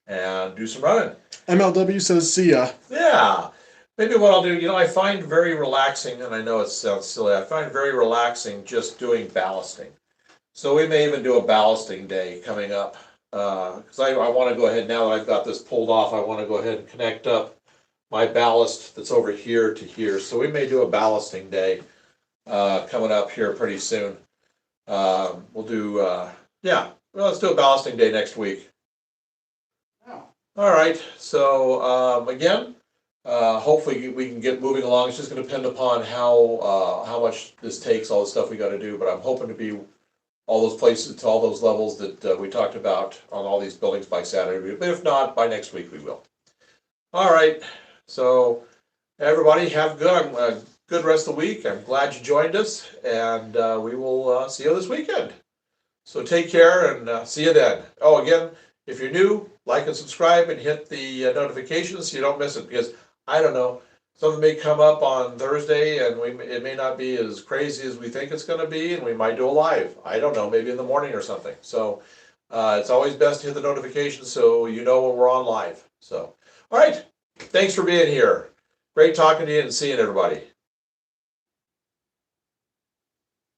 [SPEAKER 1] and do some running.
[SPEAKER 2] MLW says, see ya.
[SPEAKER 1] Yeah. Maybe what I'll do, I find very relaxing, and I know it sounds silly, I find very relaxing just doing ballasting. So we may even do a ballasting day coming up. Because I want to go ahead, now that I've got this pulled off, I want to go ahead and connect up my ballast that's over here to here. So we may do a ballasting day coming up here pretty soon. We'll do, well, let's do a ballasting day next week. All right, so again, hopefully we can get moving along. It's just going to depend upon how much this takes, all the stuff we got to do. But I'm hoping to be all those places to all those levels that we talked about on all these buildings by Saturday. But if not, by next week we will. All right. So everybody have a good rest of the week. I'm glad you joined us, and we will see you this weekend. So take care and see you then. Oh, again, if you're new, like and subscribe and hit the notifications so you don't miss it, because I don't know, something may come up on Thursday and it may not be as crazy as we think it's going to be, and we might do a live. I don't know, maybe in the morning or something. So it's always best to hit the notifications so you know when we're on live. So, all right, thanks for being here. Great talking to you and seeing everybody.